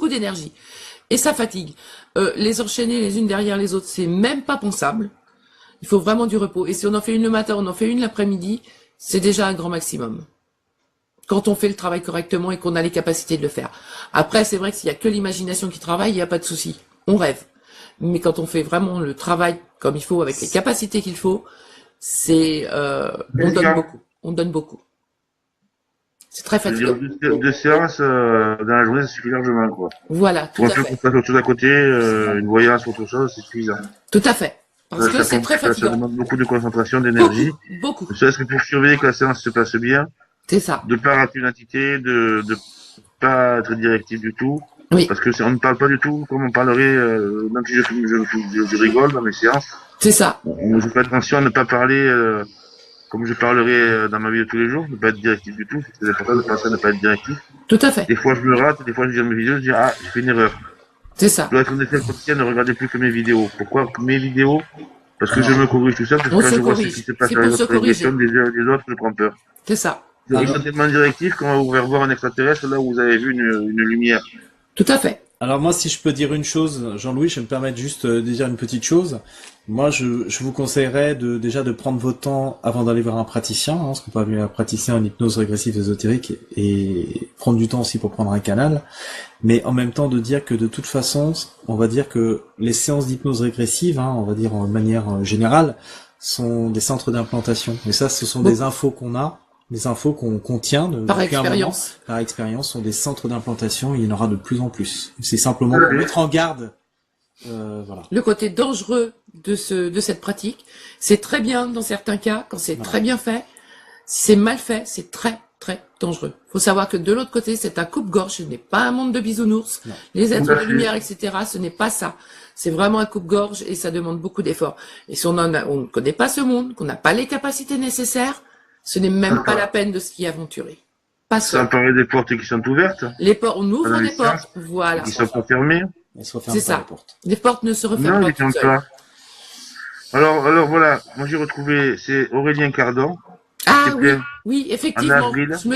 d'énergie. Et ça fatigue. Les enchaîner les unes derrière les autres, c'est même pas pensable. Il faut vraiment du repos. Et si on en fait une le matin, on en fait une l'après-midi, c'est déjà un grand maximum. Quand on fait le travail correctement et qu'on a les capacités de le faire. Après, c'est vrai que s'il y a que l'imagination qui travaille, il n'y a pas de souci. On rêve. Mais quand on fait vraiment le travail comme il faut, avec les capacités qu'il faut, c'est, on donne beaucoup. On donne beaucoup. C'est très fatigant. Deux séances dans la journée, ça suffit largement, quoi. Voilà, tout Pour à un peu fait. qu'on fasse autre chose à côté, une voyance ou autre chose, c'est suffisant. Tout à fait. Parce que c'est très Ça fatigant. demande beaucoup de concentration, d'énergie. Beaucoup. Ne serait-ce que pour surveiller que la séance se passe bien, C'est ça. de pas rater une entité, de pas être directif du tout. Oui. Parce que on ne parle pas du tout comme on parlerait, même si je rigole dans mes séances. C'est ça. Je fais attention à ne pas parler comme je parlerais dans ma vie de tous les jours, ne pas être directif du tout. C'est important de penser à ne pas être directif. Tout à fait. Des fois, je me rate, des fois, je dis à mes vidéos, je dis, ah, j'ai fait une erreur. C'est ça. Je dois être en effet quotidien, ne regardez plus que mes vidéos. Pourquoi mes vidéos? Parce que je me corrige tout ça, parce que On quand se je vois ce corrige. qui se passe C'est dans pour les se autres corriger. régressions des autres, je prends peur. C'est ça. Ils sont tellement directifs qu'on va vous faire voir un extraterrestre là où vous avez vu une lumière. Tout à fait. Alors moi, si je peux dire une chose, Jean-Louis, je vais me permettre juste de dire une petite chose. Moi, je vous conseillerais déjà de prendre votre temps avant d'aller voir un praticien, hein, ce qu'on peut appeler un praticien en hypnose régressive ésotérique, et prendre du temps aussi pour prendre un canal. Mais en même temps, de dire que de toute façon, on va dire que les séances d'hypnose régressive, hein, on va dire en manière générale, sont des centres d'implantation. Et ça, ce sont des infos qu'on a. Les infos qu'on contient Par expérience. Par expérience, sont des centres d'implantation, il y en aura de plus en plus. C'est simplement pour mettre en garde, voilà. Le côté dangereux de cette pratique, c'est très bien dans certains cas, quand c'est très bien fait. Si c'est mal fait, c'est très, très dangereux. Faut savoir que de l'autre côté, c'est un coupe-gorge, ce n'est pas un monde de bisounours. Non. Les êtres de lumière, etc., ce n'est pas ça. C'est vraiment un coupe-gorge et ça demande beaucoup d'efforts. Et si on ne connaît pas ce monde, qu'on n'a pas les capacités nécessaires, ce n'est même pas la peine de s'y aventurer. Pas Ça seul. paraît des portes qui sont ouvertes. Les portes, on ouvre Dans les les portes, séances, voilà. Qui sont pas fermées. Elles soient fermées C'est par ça. les portes. Les portes ne se referment Non, pas ils toutes ne seules. pas. Alors voilà, moi j'ai retrouvé, c'est Aurélien Cardon. Ah C'était oui, plein. oui, En effectivement. avril. Je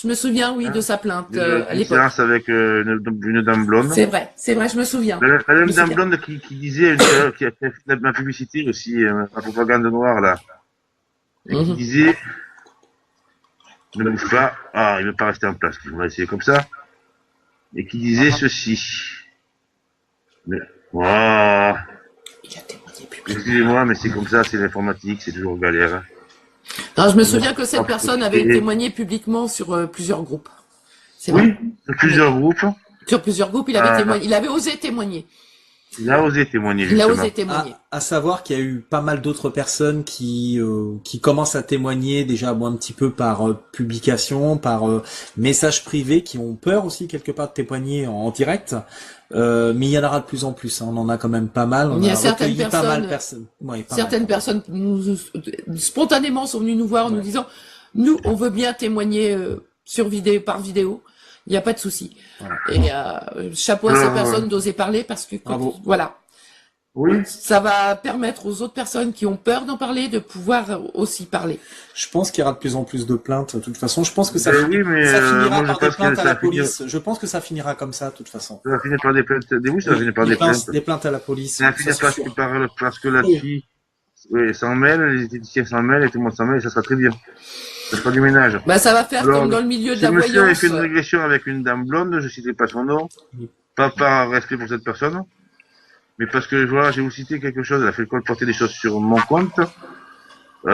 me souviens, oui, de sa plainte à Une l'époque. séance avec une dame blonde. C'est vrai, je me souviens. La Je me même dame souviens. blonde qui disait, une période, qui a fait ma publicité aussi, ma propagande noire là, et qui Mhm. disait, ne bouge pas, ah, il ne veut pas rester en place, on va essayer comme ça, et qui disait ceci. Mais, oh, Il a témoigné publiquement. excusez-moi, mais c'est comme ça, c'est l'informatique, c'est toujours galère. Hein. Non, je me souviens que cette personne avait témoigné publiquement sur plusieurs groupes. C'est vrai. Oui, sur plusieurs groupes, Sur plusieurs groupes, il avait témoigné. Il avait osé témoigner. il a osé témoigner, Il a justement. osé témoigner. À savoir qu'il y a eu pas mal d'autres personnes qui commencent à témoigner déjà un petit peu par publication, par message privé, qui ont peur aussi quelque part de témoigner en direct. Mais il y en aura de plus en plus. Hein. On en a quand même pas mal. On Il y a a certaines recueilli pas mal personnes- ouais, pas Certaines mal. personnes spontanément sont venues nous voir en nous disant, nous, on veut bien témoigner sur vidéo, par vidéo. Il n'y a pas de souci. Voilà. Et chapeau à ces personnes d'oser parler parce que Bravo. voilà. Oui, Ça va permettre aux autres personnes qui ont peur d'en parler de pouvoir aussi parler. Je pense qu'il y aura de plus en plus de plaintes. De toute façon, je pense que ça, oui, mais ça finira moi je par des pense que plaintes à ça la va finir, police. Je pense que ça finira comme ça, de toute façon. ça va finir par des plaintes, oui, ça va finir par des plaintes. Des plaintes à la police. Ça va ça, finir c'est parce sûr. parce que la fille s'en mêle, les esthéticiens s'en mêlent et tout le monde s'en mêle et ça sera très bien. Ça sera du ménage. Bah, ça va faire Alors, comme dans le milieu de Ce la monsieur avait voyance. fait une régression avec une dame blonde, je ne citerai pas son nom, pas par respect pour cette personne, mais parce que voilà, j'ai vous cité quelque chose, elle a fait colporter des choses sur mon compte, et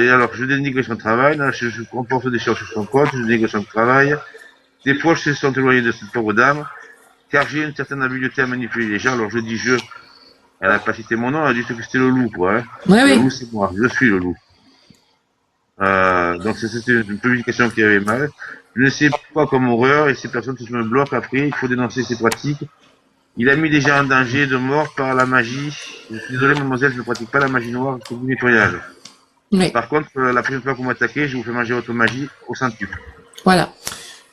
alors je dénigre son travail, là, je comporte des choses sur son compte, je dénigre son travail, des proches se sont éloignés de cette pauvre dame, car j'ai une certaine habileté à manipuler les gens, alors je dis Elle a pas cité mon nom, elle a dit que c'était le loup, quoi. Hein. Ouais, Le oui. loup, c'est moi. Je suis le loup. Donc c'était une publication qui avait mal. Je ne sais pas comme horreur et ces personnes qui me bloquent après, il faut dénoncer ces pratiques. Il a mis des gens en danger de mort par la magie. Je suis désolé, mademoiselle, je ne pratique pas la magie noire, c'est du nettoyage. Oui. Par contre, la prochaine fois que vous m'attaquez, je vous fais manger votre magie au centuple. Voilà.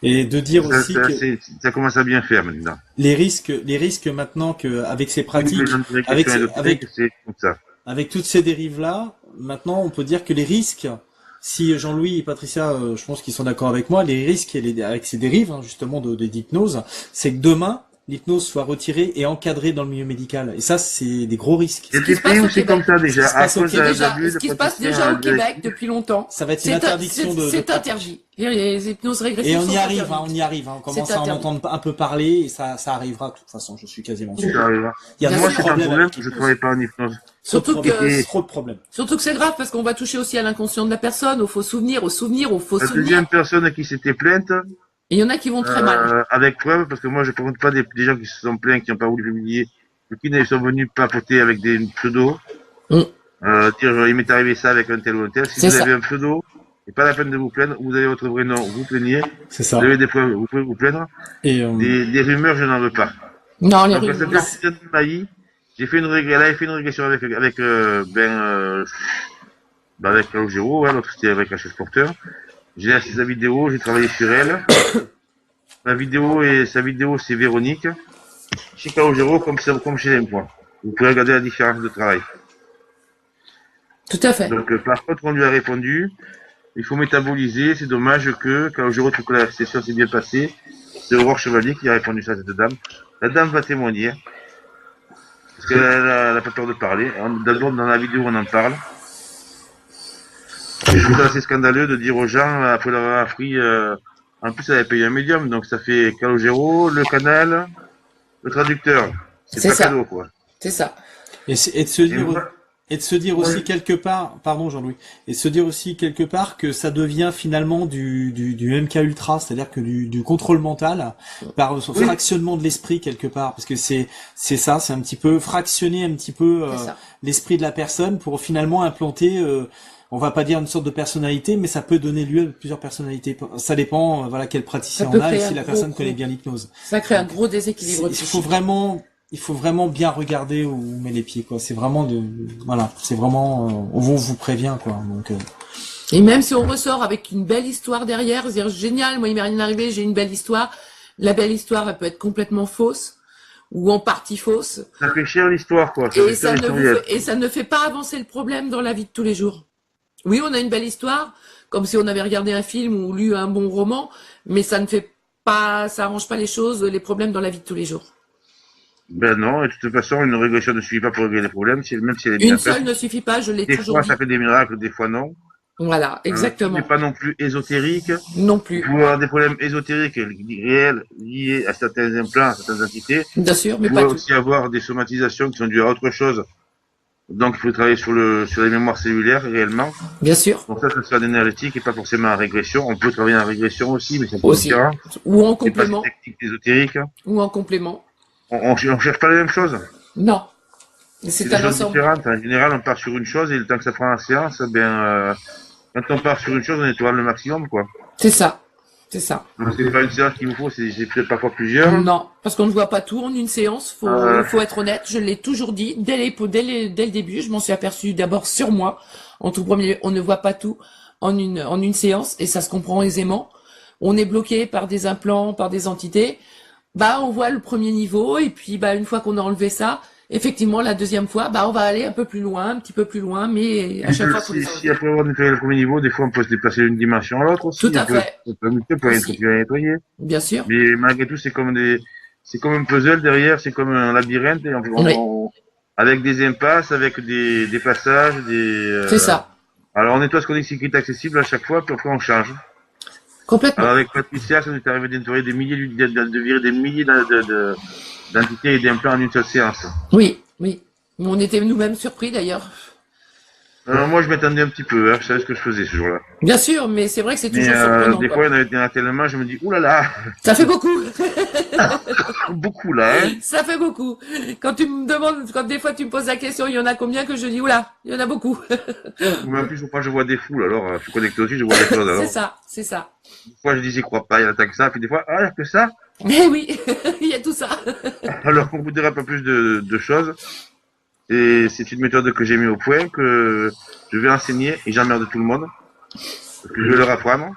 Et de dire aussi que ça commence à bien faire maintenant. les risques maintenant que avec ces pratiques, c'est comme ça. avec toutes ces dérives-là, maintenant on peut dire que les risques, si Jean-Louis et Patricia, je pense qu'ils sont d'accord avec moi, les risques avec ces dérives, hein, justement, d'hypnose, c'est que demain, l'hypnose soit retirée et encadrée dans le milieu médical. Et ça, c'est des gros risques. Il y a des pays où c'est comme ça déjà. Ce qui se passe déjà au Québec depuis longtemps. Ça va être une interdiction c'est interdit. Les hypnoses régressives. Et on y arrive, on y arrive. On commence à en entendre un peu parler et ça arrivera de toute façon, je suis quasiment sûr. Moi, c'est un problème, je travaille pas en hypnose. Surtout que trop de problèmes. Surtout que c'est grave parce qu'on va toucher aussi à l'inconscient de la personne, aux faux souvenirs, aux faux La souvenirs. deuxième personne qui s'était plainte. Et il y en a qui vont très mal. Avec preuve, parce que moi je ne présente pas des gens qui se sont plaints, qui n'ont pas voulu publier, qui sont venus papoter avec des pseudos. Dire il m'est arrivé ça avec un tel ou un tel. Si vous avez un pseudo, c'est pas la peine de vous plaindre, vous avez votre vrai nom, vous plaignez. C'est ça. Vous avez des preuves, vous pouvez vous plaindre. Et des rumeurs, je n'en veux pas. Non, les rumeurs. rumeurs. J'ai fait une régression avec Calogero, l'autre c'était avec la chef porteur. J'ai assisté sa vidéo, j'ai travaillé sur elle. Sa vidéo, c'est Véronique. Chez Calogero, comme chez Lempoint. Vous pouvez regarder la différence de travail. Tout à fait. Donc, par contre, on lui a répondu, il faut métaboliser, c'est dommage que Calogero trouve que la session s'est bien passée. C'est Aurore Chevalier qui a répondu ça à cette dame. La dame va témoigner. Parce qu'elle n'a pas peur de parler. D'abord, dans la vidéo, on en parle. Je trouve ça assez scandaleux de dire aux gens, après leur avoir appris, en plus elle avait payé un médium, donc ça fait Calogero, le canal, le traducteur. C'est pas ça. cadeau, quoi. C'est ça. Et de se dire aussi quelque part, pardon Jean-Louis, et de se dire aussi quelque part que ça devient finalement du MK Ultra, c'est-à-dire que du contrôle mental par fractionnement de l'esprit quelque part, parce que c'est ça, c'est un petit peu fractionner un petit peu l'esprit de la personne pour finalement implanter on va pas dire une sorte de personnalité, mais ça peut donner lieu à plusieurs personnalités. Ça dépend, quel praticien on a et si la personne connaît bien l'hypnose. Ça crée un gros déséquilibre. Il faut vraiment bien regarder où on met les pieds, quoi. C'est vraiment c'est vraiment, on vous prévient, quoi. Donc. Et même si on ressort avec une belle histoire derrière, c'est-à-dire génial, moi il m'est rien arrivé, j'ai une belle histoire. La belle histoire, elle peut être complètement fausse ou en partie fausse. Ça fait cher l'histoire, quoi. Et ça ne fait pas avancer le problème dans la vie de tous les jours. Oui, on a une belle histoire, comme si on avait regardé un film ou lu un bon roman, mais ça arrange pas les choses, les problèmes dans la vie de tous les jours. Ben non, et de toute façon, une régression ne suffit pas pour régler les problèmes, même si elle est bien faite. Une seule ne suffit pas, je l'ai toujours dit. Des fois, ça fait des miracles, des fois non. Voilà, exactement. Mais pas non plus ésotérique. Non plus. Vous pouvez avoir des problèmes ésotériques réels liés à certains implants, à certaines entités. Bien sûr, mais pas tout. Vous pouvez aussi avoir des somatisations qui sont dues à autre chose. Donc, il faut travailler sur les mémoires cellulaires réellement. Bien sûr. Donc ça se fait en énergétique et pas forcément en régression. On peut travailler en régression aussi, mais c'est un peu différent. Ou en complément. C'est pas technique ésotérique. Ou en complément. On cherche pas les mêmes choses. Non. C'est un ensemble. En général, on part sur une chose et le temps que ça prend la séance, quand on part sur une chose, on étoile le maximum, quoi. C'est ça. C'est ça. Donc c'est pas une séance qu'il vous faut, c'est peut-être parfois plusieurs. Non, parce qu'on ne voit pas tout en une séance. Faut être honnête. Je l'ai toujours dit dès le début. Je m'en suis aperçu d'abord sur moi. En tout premier, on ne voit pas tout en une séance et ça se comprend aisément. On est bloqué par des implants, par des entités. On voit le premier niveau et puis une fois qu'on a enlevé ça, effectivement la deuxième fois, on va aller un peu plus loin, un petit peu plus loin, mais à chaque fois. Si après avoir nettoyé le premier niveau, des fois on peut se déplacer d'une dimension à l'autre aussi. Tout à fait. On peut nettoyer. Bien sûr. Mais malgré tout, c'est comme un puzzle derrière, c'est comme un labyrinthe et avec des impasses, avec des passages, C'est ça. Alors on nettoie ce qu'on dit qui est accessible à chaque fois, puis après on change. Complètement. Alors avec Patricia, ça nous est arrivé de nettoyer de virer des milliers d'entités et d'implants en une seule séance. Oui. On était nous-mêmes surpris d'ailleurs. Alors moi, je m'attendais un petit peu, hein, je savais ce que je faisais ce jour-là. Bien sûr, mais c'est vrai que c'est Mais toujours surprenant. des quoi. fois, il y en a tellement, je me dis, oulala, Ça fait beaucoup. beaucoup là, hein. Ça fait beaucoup. Quand tu me demandes, quand des fois tu me poses la question, il y en a combien que je dis, oula, il y en a beaucoup. Mais en plus, quand je vois des foules, alors, je suis connecté aussi, je vois des choses, alors. C'est ça, c'est ça. Des fois, je dis, j'y crois pas, il y en a tant que ça, puis des fois, ah, il y a que ça. Mais oui, il y a tout ça. Alors, on vous dira pas plus de choses. Et c'est une méthode que j'ai mis au point, que je vais enseigner et j'emmerde tout le monde. Parce que je vais leur apprendre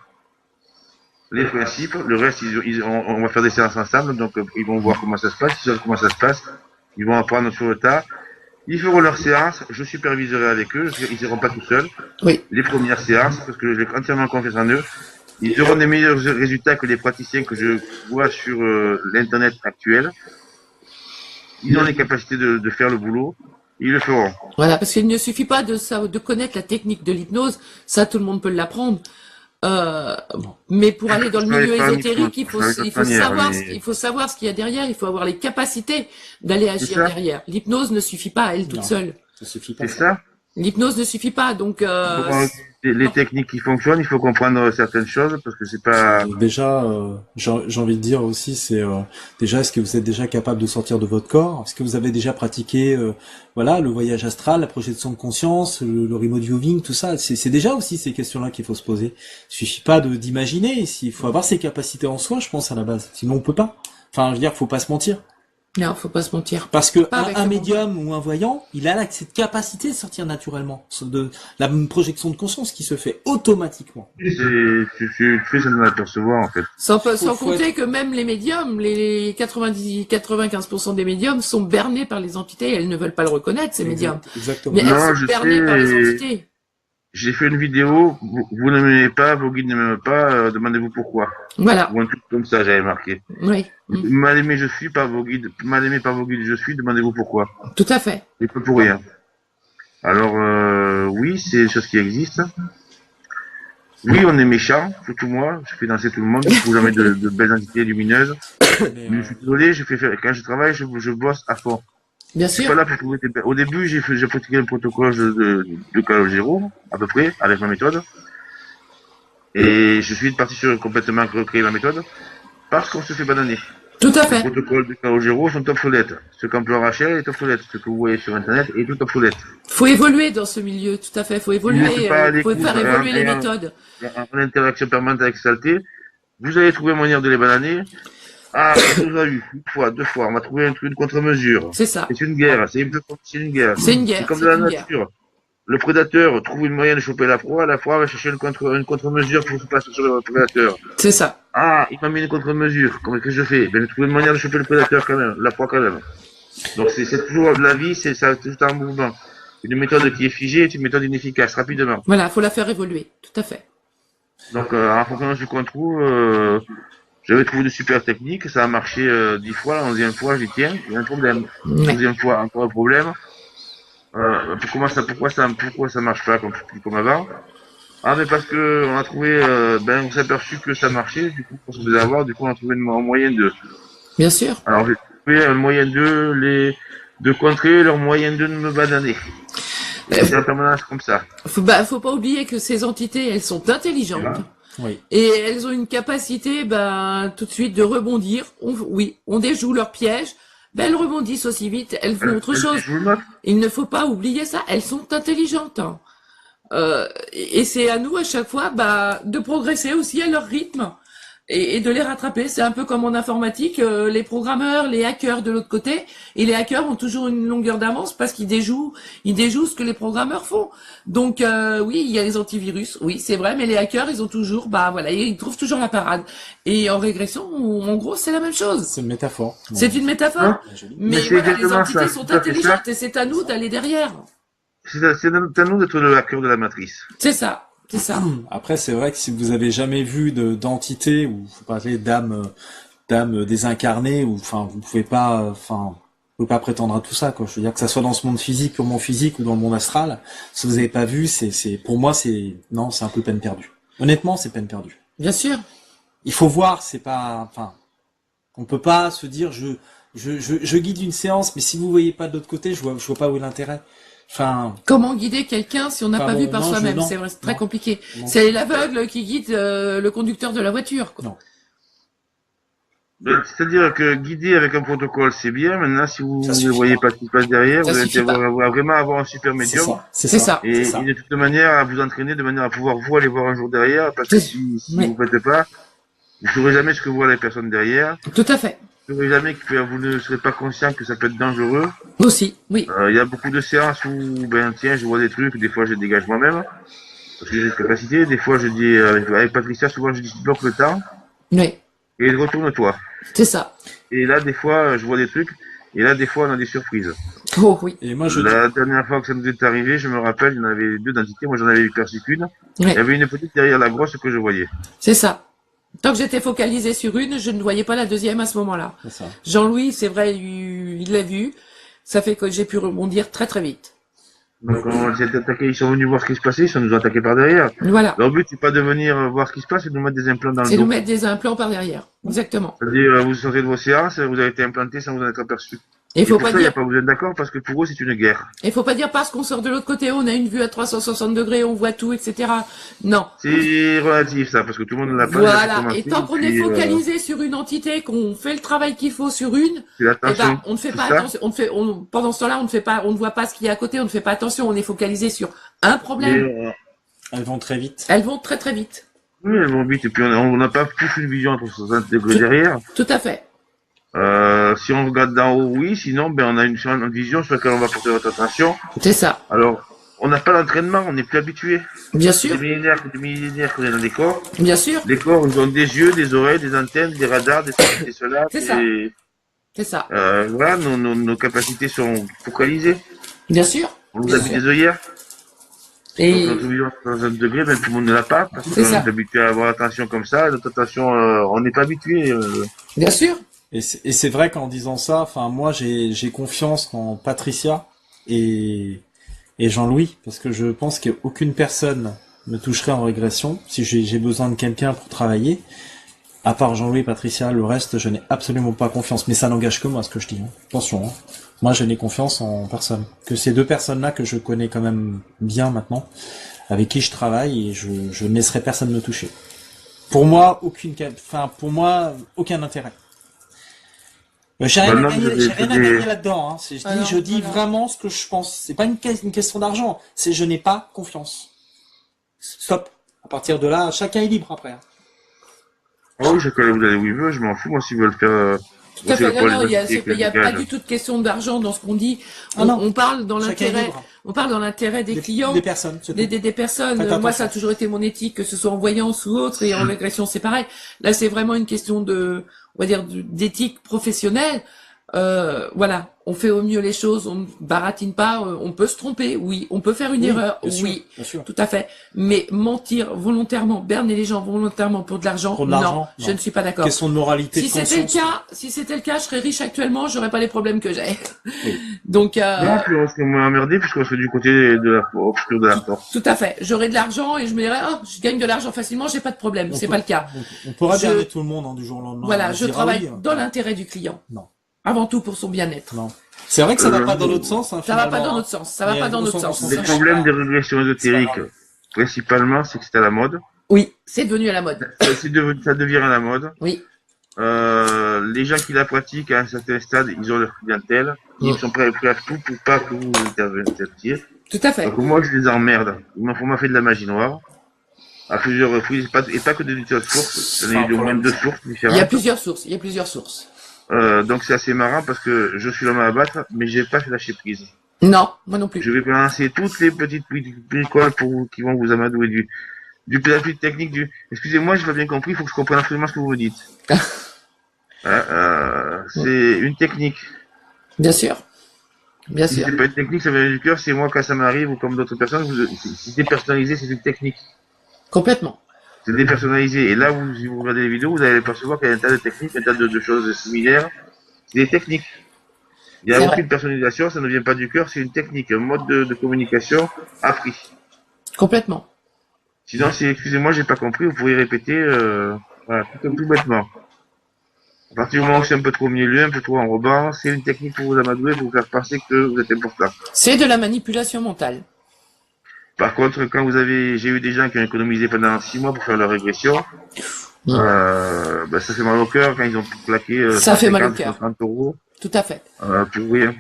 les principes. Le reste, on va faire des séances ensemble, donc ils vont voir comment ça se passe, ils savent comment ça se passe. Ils vont apprendre sur le tas. Ils feront leurs séances, je superviserai avec eux, ils seront pas tout seuls. Oui. Les premières séances, parce que j'ai entièrement confiance en eux. Ils auront des meilleurs résultats que les praticiens que je vois sur l'internet actuel. Ils ont les capacités de faire le boulot. Ils le feront. Voilà, parce qu'il ne suffit pas de connaître la technique de l'hypnose, ça tout le monde peut l'apprendre. Mais pour aller dans le milieu ésotérique, il faut savoir ce qu'il y a derrière, il faut avoir les capacités d'aller agir derrière. L'hypnose ne suffit pas à elle toute seule. Ça suffit pas. C'est ça. L'hypnose ne suffit pas, donc les techniques qui fonctionnent, il faut comprendre certaines choses parce que c'est pas. Déjà, j'ai envie de dire aussi, c'est déjà, est-ce que vous êtes déjà capable de sortir de votre corps? Est-ce que vous avez déjà pratiqué, voilà, le voyage astral, la projection de conscience, le remote viewing, tout ça? C'est déjà aussi ces questions-là qu'il faut se poser. Il suffit pas d'imaginer. Il faut avoir ses capacités en soi, je pense à la base. Sinon, on peut pas. Enfin, je veux dire, faut pas se mentir. non, faut pas se mentir. Parce que Pas un médium ou un voyant, il a cette capacité de sortir naturellement, de la projection de conscience qui se fait automatiquement. Tu fais ça de l'apercevoir en fait. Sans faut compter que même les médiums, les 95% des médiums sont bernés par les entités, elles ne veulent pas le reconnaître, ces médiums. Exactement. Mais elles Non, sont bernées par les entités. J'ai fait une vidéo, vous ne m'aimez pas, vos guides ne m'aiment pas, demandez-vous pourquoi. Voilà, Ou un truc comme ça, j'avais marqué. oui, Mal aimé je suis par vos guides, mal aimé par vos guides je suis, demandez-vous pourquoi. tout à fait. Et peu pour rien. Alors, oui, c'est des choses qui existent. Oui, on est méchant, surtout moi, je fais danser tout le monde, je trouve jamais de belles entités lumineuses. Mais je suis désolé, quand je travaille, je bosse à fond. Bien Je suis sûr. pas là pour trouver des... Au début, j'ai pratiqué le protocole de Calogero, à peu près, avec ma méthode. Et je suis parti sur complètement recréer la méthode, parce qu'on se fait bananer. Tout à Les fait. protocoles de Calogero sont obsolètes. Ce qu'emploie Rachel est obsolète. Ce que vous voyez sur Internet est tout obsolète. Faut évoluer dans ce milieu, tout à fait. Faut évoluer, Je suis pas à faut l'écoute, faire évoluer les hein. méthodes. En interaction permanente avec Saleté, vous allez trouver une manière de les bananer. Ah, on nous a eu, une fois, deux fois, on m'a trouvé une contre-mesure. C'est ça. C'est une guerre, c'est une guerre. C'est une guerre. C'est comme c'est dans la une guerre. nature. Le prédateur trouve une moyen de choper la proie va chercher une contre-mesure pour se passer sur le prédateur. C'est ça. Ah, il m'a mis une contre-mesure. Comment que je fais? Ben, je trouve une manière de choper le prédateur quand même, la proie quand même. Donc c'est toujours la vie, c'est tout un mouvement. Une méthode qui est figée est une méthode inefficace, rapidement. Voilà, faut la faire évoluer. Tout à fait. Donc en fonction de ce qu'on trouve, j'avais trouvé de super techniques, ça a marché 10 fois, la 11e fois j'y tiens, il y a un problème. Ouais. 12e fois, encore un problème. Pourquoi ça marche pas comme avant? Ah mais parce que on a trouvé, on s'est aperçu que ça marchait, du coup on se faisait avoir, du coup on a trouvé un moyen de. Bien sûr. Alors j'ai trouvé un moyen de contrer leur moyen de me bananer. C'est en permanence comme ça. Faut pas oublier que ces entités, elles sont intelligentes. Oui. Et elles ont une capacité, tout de suite de rebondir. On déjoue leur piège. Elles rebondissent aussi vite. Elles font autre chose. Il ne faut pas oublier ça. Elles sont intelligentes. Hein. Et c'est à nous à chaque fois, de progresser aussi à leur rythme et de les rattraper. C'est un peu comme en informatique, les programmeurs, les hackers de l'autre côté. Et les hackers ont toujours une longueur d'avance parce qu'ils déjouent ce que les programmeurs font. Donc oui, il y a les antivirus, oui c'est vrai, mais les hackers ils ont toujours, ils trouvent toujours la parade. Et en régression, en gros, c'est la même chose. C'est une métaphore. C'est une métaphore. Hein? Mais c'est voilà, les exactement entités ça, sont tout à fait intelligentes et c'est à nous d'aller derrière. C'est à nous d'être le hacker de la matrice. C'est ça. C'est ça. Après, c'est vrai que si vous avez jamais vu d'entité ou vous parlez d'âme désincarnée, ou vous pouvez pas prétendre à tout ça, quoi. Je veux dire que ça soit dans ce monde physique, purement physique, ou dans le monde astral, si vous avez pas vu, pour moi, c'est un peu peine perdue. Honnêtement, c'est peine perdue. Bien sûr. Il faut voir, on peut pas se dire je guide une séance, mais si vous voyez pas de l'autre côté, je vois pas où est l'intérêt. Enfin, Comment guider quelqu'un si on n'a Enfin, pas bon, vu par non, soi-même? non, C'est vrai, c'est très non. compliqué. Non. C'est l'aveugle qui guide le conducteur de la voiture, quoi. Non. C'est-à-dire que guider avec un protocole, c'est bien. Maintenant, si vous Ça ne suffit voyez pas. pas ce qui se passe derrière, Ça vous allez suffit pas. vraiment avoir un super C'est médium. ça. C'est ça. C'est Et, ça. et de toute manière, à vous entraîner de manière à pouvoir vous aller voir un jour derrière, parce que C'est- si oui. vous ne faites pas, vous ne saurez jamais ce que voient les personnes derrière. Tout à fait. Vous ne saurez jamais que vous ne serez pas conscient que ça peut être dangereux. Aussi, oui. Il y a beaucoup de séances où, ben tiens, je vois des trucs, des fois je dégage moi-même, parce que j'ai cette capacité. Des fois, je dis, avec Patricia, souvent je dis, bloque le temps, Oui. et retourne-toi. C'est ça. Et là, des fois, je vois des trucs, et là, des fois, on a des surprises. Oh, oui. Et moi, je La dernière fois que ça nous est arrivé, je me rappelle, il y en avait deux d'entités. Moi, j'en avais perçu qu'une. Oui. Il y avait une petite derrière la grosse que je voyais. C'est ça. Tant que j'étais focalisée sur une, je ne voyais pas la deuxième à ce moment-là. C'est ça. Jean-Louis, c'est vrai, il l'a vu. Ça fait que j'ai pu rebondir très très vite. Donc, on s'est attaqué, ils sont venus voir ce qui se passait, ils sont nous attaqués par derrière. Voilà. Leur but, c'est pas de venir voir ce qui se passe, c'est de nous mettre des implants dans le C'est dos. nous mettre des implants par derrière. Exactement. C'est-à-dire, vous sortez de vos séances, vous avez été implanté sans vous en être aperçu. Et Et faut pour pas ça, il n'y a dire, pas besoin d'accord, parce que pour eux, c'est une guerre. parce qu'on sort de l'autre côté, on a une vue à 360 degrés, on voit tout, etc. Non. C'est relatif, ça, parce que tout le monde ne l'a pas. Voilà. Et tant qu'on est focalisé sur une entité, qu'on fait le travail qu'il faut sur une, c'est l'attention. eh ben, on ne fait pas ça. attention. Pendant ce temps-là, on ne voit pas ce qu'il y a à côté, on ne fait pas attention, on est focalisé sur un problème. Mais, Elles vont très vite. Elles vont très très vite. oui, elles vont vite, et puis on n'a pas tous une vision à 360 degrés derrière. Tout à fait. Si on regarde d'en haut, oui, sinon, ben, on a une vision sur laquelle on va porter votre attention. C'est ça. Alors, on n'a pas l'entraînement, on n'est plus habitué. Bien Des sûr. millénaires qu'on est dans des corps. Bien sûr. Les corps, ils ont des yeux, des oreilles, des antennes, des radars, des ceci, des cela. C'est ça. C'est ça. Voilà, nos capacités sont focalisées. Bien sûr. On nous Bien habite sûr. des œillères. Et Donc, notre vision à 360 degrés, ben, tout le monde ne l'a pas, parce C'est qu'on ça. est habitué à avoir l'attention comme ça. Notre attention, on n'est pas habitué. bien sûr. Et c'est vrai qu'en disant ça, enfin moi j'ai confiance en Patricia et Jean-Louis parce que je pense qu'aucune personne me toucherait en régression si j'ai besoin de quelqu'un pour travailler. À part Jean-Louis et Patricia, le reste je n'ai absolument pas confiance. Mais ça n'engage que moi ce que je dis. Hein. Attention, hein. Moi je n'ai confiance en personne. Que ces deux personnes-là que je connais quand même bien maintenant, avec qui je travaille et je ne laisserai personne me toucher. Pour moi pour moi aucun intérêt. J'ai rien à gagner là-dedans. Hein. Je dis voilà. vraiment ce que je pense. C'est pas une question d'argent. C'est je n'ai pas confiance. Stop. À partir de là, chacun est libre après. Hein. Oh oui, chacun vous allez où il veut, je m'en fous, moi, s'ils veulent faire, Tout à fait. Non, il n'y a pas pas du tout de question d'argent dans ce qu'on dit. Ah non. On parle dans Chacun est l'intérêt. libre. On parle dans l'intérêt des clients. Des personnes. c'est tout. Des personnes. Faites Moi, attention. ça a toujours été mon éthique, que ce soit en voyance ou autre, et en régression, c'est pareil. Là, c'est vraiment une question de, on va dire, d'éthique professionnelle. Voilà, on fait au mieux les choses, on ne baratine pas, on peut se tromper, oui, on peut faire une erreur, bien sûr, oui, bien sûr. tout à fait. Mais mentir volontairement, berner les gens volontairement pour de l'argent, Pour de non, l'argent, je non. ne suis pas d'accord. Question de moralité, Si de c'était le conscience. si c'était le cas, je serais riche actuellement, j'aurais pas les problèmes que j'ai. Oui. Donc, Non, puis on serait moins emmerdé puisqu'on serait du côté de la obscur de la force. tout à fait. J'aurais de l'argent et je me dirais, oh, je gagne de l'argent facilement, j'ai pas de problème. C'est pas le cas. On pourra Je- berner tout le monde hein, du jour au lendemain. Voilà, On je dira travaille oui, hein. dans l'intérêt du client. Non. Avant tout pour son bien-être. Non. C'est vrai que ça va pas dans l'autre sens. Hein, Ça va pas finalement, dans hein. notre sens. Ça va Mais pas dans au notre sens- sens. Les Ça problèmes change des pas. régressions ésotériques, C'est pas grave. principalement, c'est que c'est à la mode. Oui, c'est devenu à la mode. Ça devient à la mode. Oui. Les gens qui la pratiquent à un certain stade, ils ont leur clientèle. Ils sont prêts à tout pour pas que vous interveniez. Tout à fait. Donc moi, je les emmerde. On m'a fait de la magie noire. À plusieurs reprises, et pas que des sources. J'en ai eu au moins 2 sources Il y a différentes. plusieurs sources. Il y a plusieurs sources. Donc c'est assez marrant parce que je suis l'homme à abattre, mais j'ai pas fait lâcher prise. Non, moi non plus. Je vais balancer toutes les petites bricoles qui vont vous amadouer du plus technique excusez-moi, j'ai pas bien compris, il faut que je comprenne absolument ce que vous me dites. C'est une technique. Bien sûr. Bien Si sûr. c'est pas une technique, ça vient du cœur, c'est moi quand ça m'arrive ou comme d'autres personnes, si c'est personnalisé, c'est une technique. Complètement. C'est dépersonnalisé. Et là, si vous regardez les vidéos, vous allez percevoir qu'il y a un tas de techniques, un tas de choses similaires. C'est des techniques. Il n'y C'est a vrai. aucune personnalisation, ça ne vient pas du cœur, c'est une technique, un mode de communication appris. Complètement. Sinon, si, excusez-moi, j'ai pas compris, vous pourriez répéter, voilà, tout bêtement. À partir du moment où c'est un peu trop au milieu, un peu trop en rebord, c'est une technique pour vous amadouer, pour vous faire penser que vous êtes important. C'est de la manipulation mentale. Par contre, j'ai eu des gens qui ont économisé pendant 6 mois pour faire leur régression, ça fait mal au cœur quand ils ont claqué ça fait mal au cœur. 30 euros. Tout à fait. Pour rien.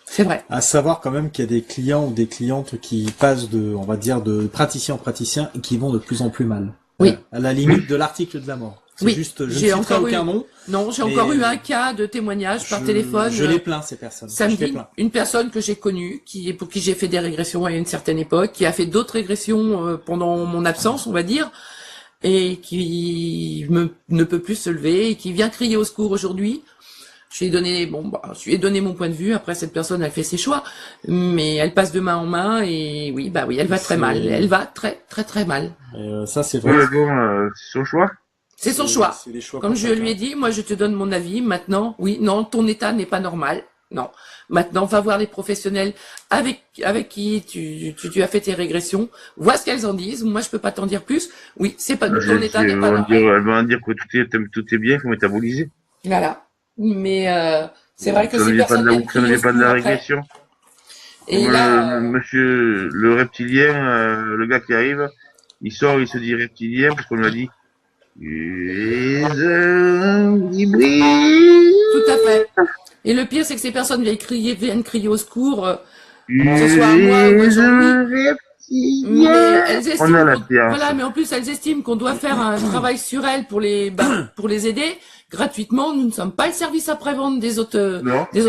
C'est vrai. À savoir quand même qu'il y a des clients ou des clientes qui passent on va dire, de praticien en praticien et qui vont de plus en plus mal. Oui. À la limite de l'article de la mort. C'est oui. juste, je ne citerai aucun nom. Non, j'ai encore eu un cas de témoignage par téléphone. Je les plains, ces personnes. Samedi, une personne que j'ai connue, pour qui j'ai fait des régressions à une certaine époque, qui a fait d'autres régressions pendant mon absence, on va dire, et qui ne peut plus se lever, et qui vient crier au secours aujourd'hui. Je lui ai donné mon point de vue. Après, cette personne a fait ses choix, mais elle passe de main en main, et oui, elle va très mal. Elle va très, très, très mal. Ça, c'est vrai. Oui, bon, c'est son choix. C'est son choix. Comme je lui ai dit. dit, moi je te donne mon avis. Maintenant, oui, non, ton état n'est pas normal. Non. Maintenant, va voir les professionnels avec qui tu as fait tes régressions. Vois ce qu'elles en disent. Moi, je peux pas t'en dire plus. Oui, c'est pas ton état n'est pas normal. Elle va en dire que tout est bien, il faut métaboliser. Voilà. Mais c'est vrai que ça ces personnes ça ne vient pas de la régression. Et là, le reptilien, le gars qui arrive, il sort, il se dit reptilien parce qu'on lui a dit. Tout à fait. Et le pire, c'est que ces personnes viennent crier au secours, que ce soit à moi ou à Jean-Louis. Mais elles estiment, mais en plus, elles estiment qu'on doit faire un travail sur elles pour les aider gratuitement. Nous ne sommes pas le service après-vente des autres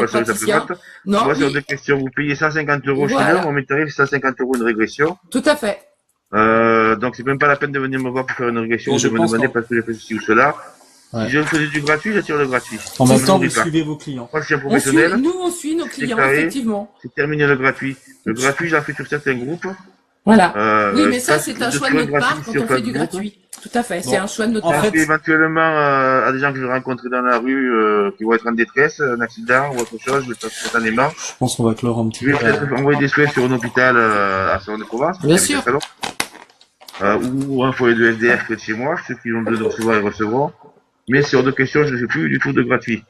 praticiens. Non. Moi, c'est deux questions. Vous payez 150 euros chez nous, on met tarif 150 euros une régression. Tout à fait. Donc c'est même pas la peine de venir me voir pour faire une régression, de me demander parce que j'ai fait ceci ou cela. Ouais. Si je faisais du gratuit, j'attire le gratuit. En même temps, vous suivez vos clients. Moi, je suis un professionnel. On suit nos clients, effectivement. C'est terminé le gratuit. Le gratuit, je l'ai fait sur certains groupes. Voilà. Oui, mais ça, c'est un choix de notre part quand on fait du gratuit. Tout à fait. C'est un choix de notre part. En fait, éventuellement, à des gens que je rencontre dans la rue, qui vont être en détresse, un accident ou autre chose, je spontanément. Je pense qu'on va clore un petit peu. Je vais peut-être envoyer des souhaits sur un hôpital, à Salon-de-Provence. Bien sûr. Ou un foyer de SDF près de chez moi, ceux qui ont besoin de recevoir, ils recevront. Mais c'est hors de question, je ne fais plus du tout de gratuit.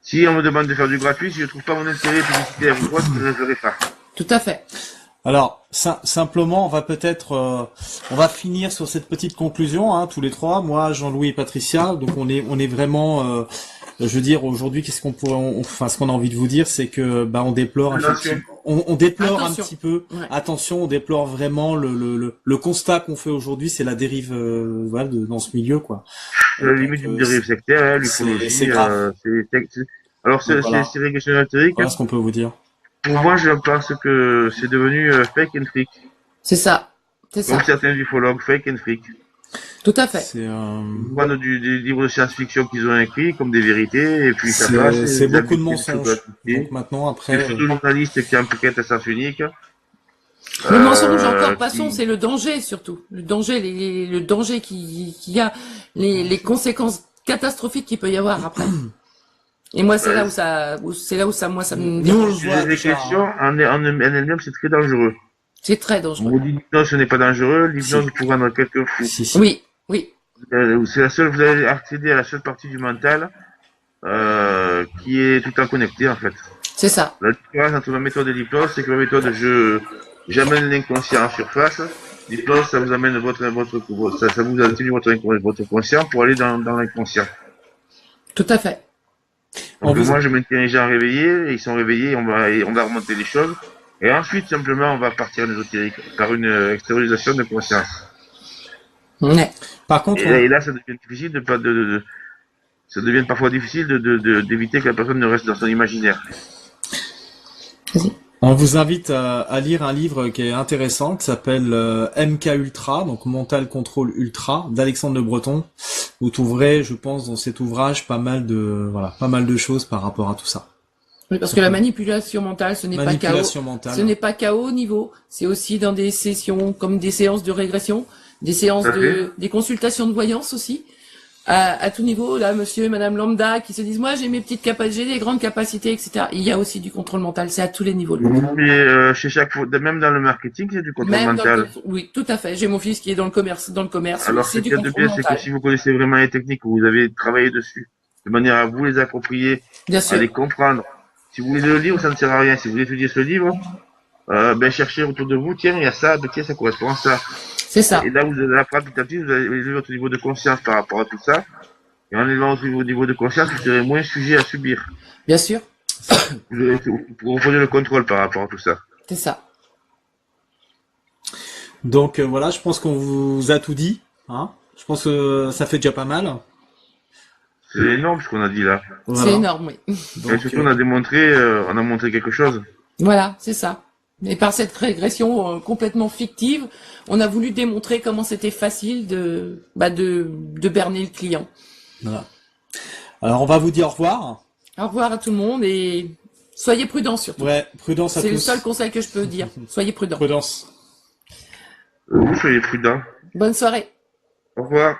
Si on me demande de faire du gratuit, si je ne trouve pas mon intérêt publicitaire ou quoi, je ne le ferai pas. Tout à fait. Alors, simplement, on va peut-être, on va finir sur cette petite conclusion, hein, tous les trois, moi, Jean-Louis et Patricia. Donc, on est vraiment, je veux dire, aujourd'hui, qu'est-ce qu'on pourrait, ce qu'on a envie de vous dire, c'est que, on déplore, on déplore un petit peu. Ouais. Attention, on déplore vraiment le constat qu'on fait aujourd'hui, c'est la dérive, dans ce milieu, quoi. La limite d'une dérive sectaire, l'ufologie, c'est grave. Alors, c'est régression ésotérique. Voilà ce qu'on peut vous dire. Pour moi, je pense que c'est devenu fake and freak. C'est ça. Comme certains ufologues, fake and freak. Tout à fait. C'est prendre des livres de science-fiction qu'ils ont écrits comme des vérités, et puis ça passe. C'est beaucoup de mensonges. Donc maintenant, après. C'est surtout le journaliste qui enquête à sens unique. Le mensonge encore, passons, c'est le danger surtout. Le danger, le danger qu'il y a, les conséquences catastrophiques qu'il peut y avoir après. Et moi, c'est là où ça me dérange. Les questions, en elle-même, c'est très dangereux. C'est très dangereux. Vous dites l'hypnose, ce n'est pas dangereux. L'hypnose pour rendre quelqu'un fou. Oui. C'est vous allez accéder à la seule partie du mental, qui est tout le temps connectée, en fait. C'est ça. La différence entre ma méthode et l'hypnose, c'est que ma méthode, j'amène l'inconscient en surface. L'hypnose, ça vous amène ça vous atténue votre conscient pour aller dans l'inconscient. Tout à fait. Donc moi, je maintiens les gens réveillés, et ils sont réveillés, on va remonter les choses. Et ensuite, simplement, on va partir en ésotérique, par une extériorisation de conscience. Ouais. Par contre, et là, ça devient difficile ça devient parfois difficile d'éviter que la personne ne reste dans son imaginaire. Vas-y. On vous invite à lire un livre qui est intéressant, qui s'appelle MK Ultra, donc Mental Control Ultra, d'Alexandre Le Breton. Vous trouverez, je pense, dans cet ouvrage pas mal de choses par rapport à tout ça. Oui, parce que la manipulation mentale, ce n'est pas chaos. Ce n'est pas chaos au niveau. C'est aussi dans des sessions, comme des séances de régression, des séances des consultations de voyance aussi. À tout niveau, là, monsieur et madame lambda qui se disent, moi, j'ai mes petites capacités, j'ai des grandes capacités, etc. Il y a aussi du contrôle mental. C'est à tous les niveaux. Mais chez même dans le marketing, c'est du contrôle mental. Oui, tout à fait. J'ai mon fils qui est dans le commerce. Alors, ce qu'il y a de bien, c'est que si vous connaissez vraiment les techniques, vous avez travaillé dessus. de manière à vous les approprier, Bien à sûr. les comprendre. Si vous lisez le livre, ça ne sert à rien. Si vous étudiez ce livre, cherchez autour de vous, tiens, il y a ça, tiens, ça correspond à ça. C'est ça. Et là, vous allez apprendre petit à petit, vous allez élever votre niveau de conscience par rapport à tout ça. Et en élevant votre niveau de conscience, vous serez moins sujet à subir. Bien sûr. Vous reprenez le contrôle par rapport à tout ça. C'est ça. Donc voilà, je pense qu'on vous a tout dit. Hein. Je pense que ça fait déjà pas mal. C'est énorme ce qu'on a dit là. Voilà. C'est énorme, oui. Donc, Et surtout, on a montré quelque chose. Voilà, c'est ça. Et par cette régression complètement fictive, on a voulu démontrer comment c'était facile de berner le client. voilà. Alors on va vous dire au revoir. Au revoir à tout le monde et soyez prudents surtout. Ouais, prudence à tous. C'est le seul conseil que je peux dire. Soyez prudents. Prudence. Vous soyez prudents. Bonne soirée. Au revoir.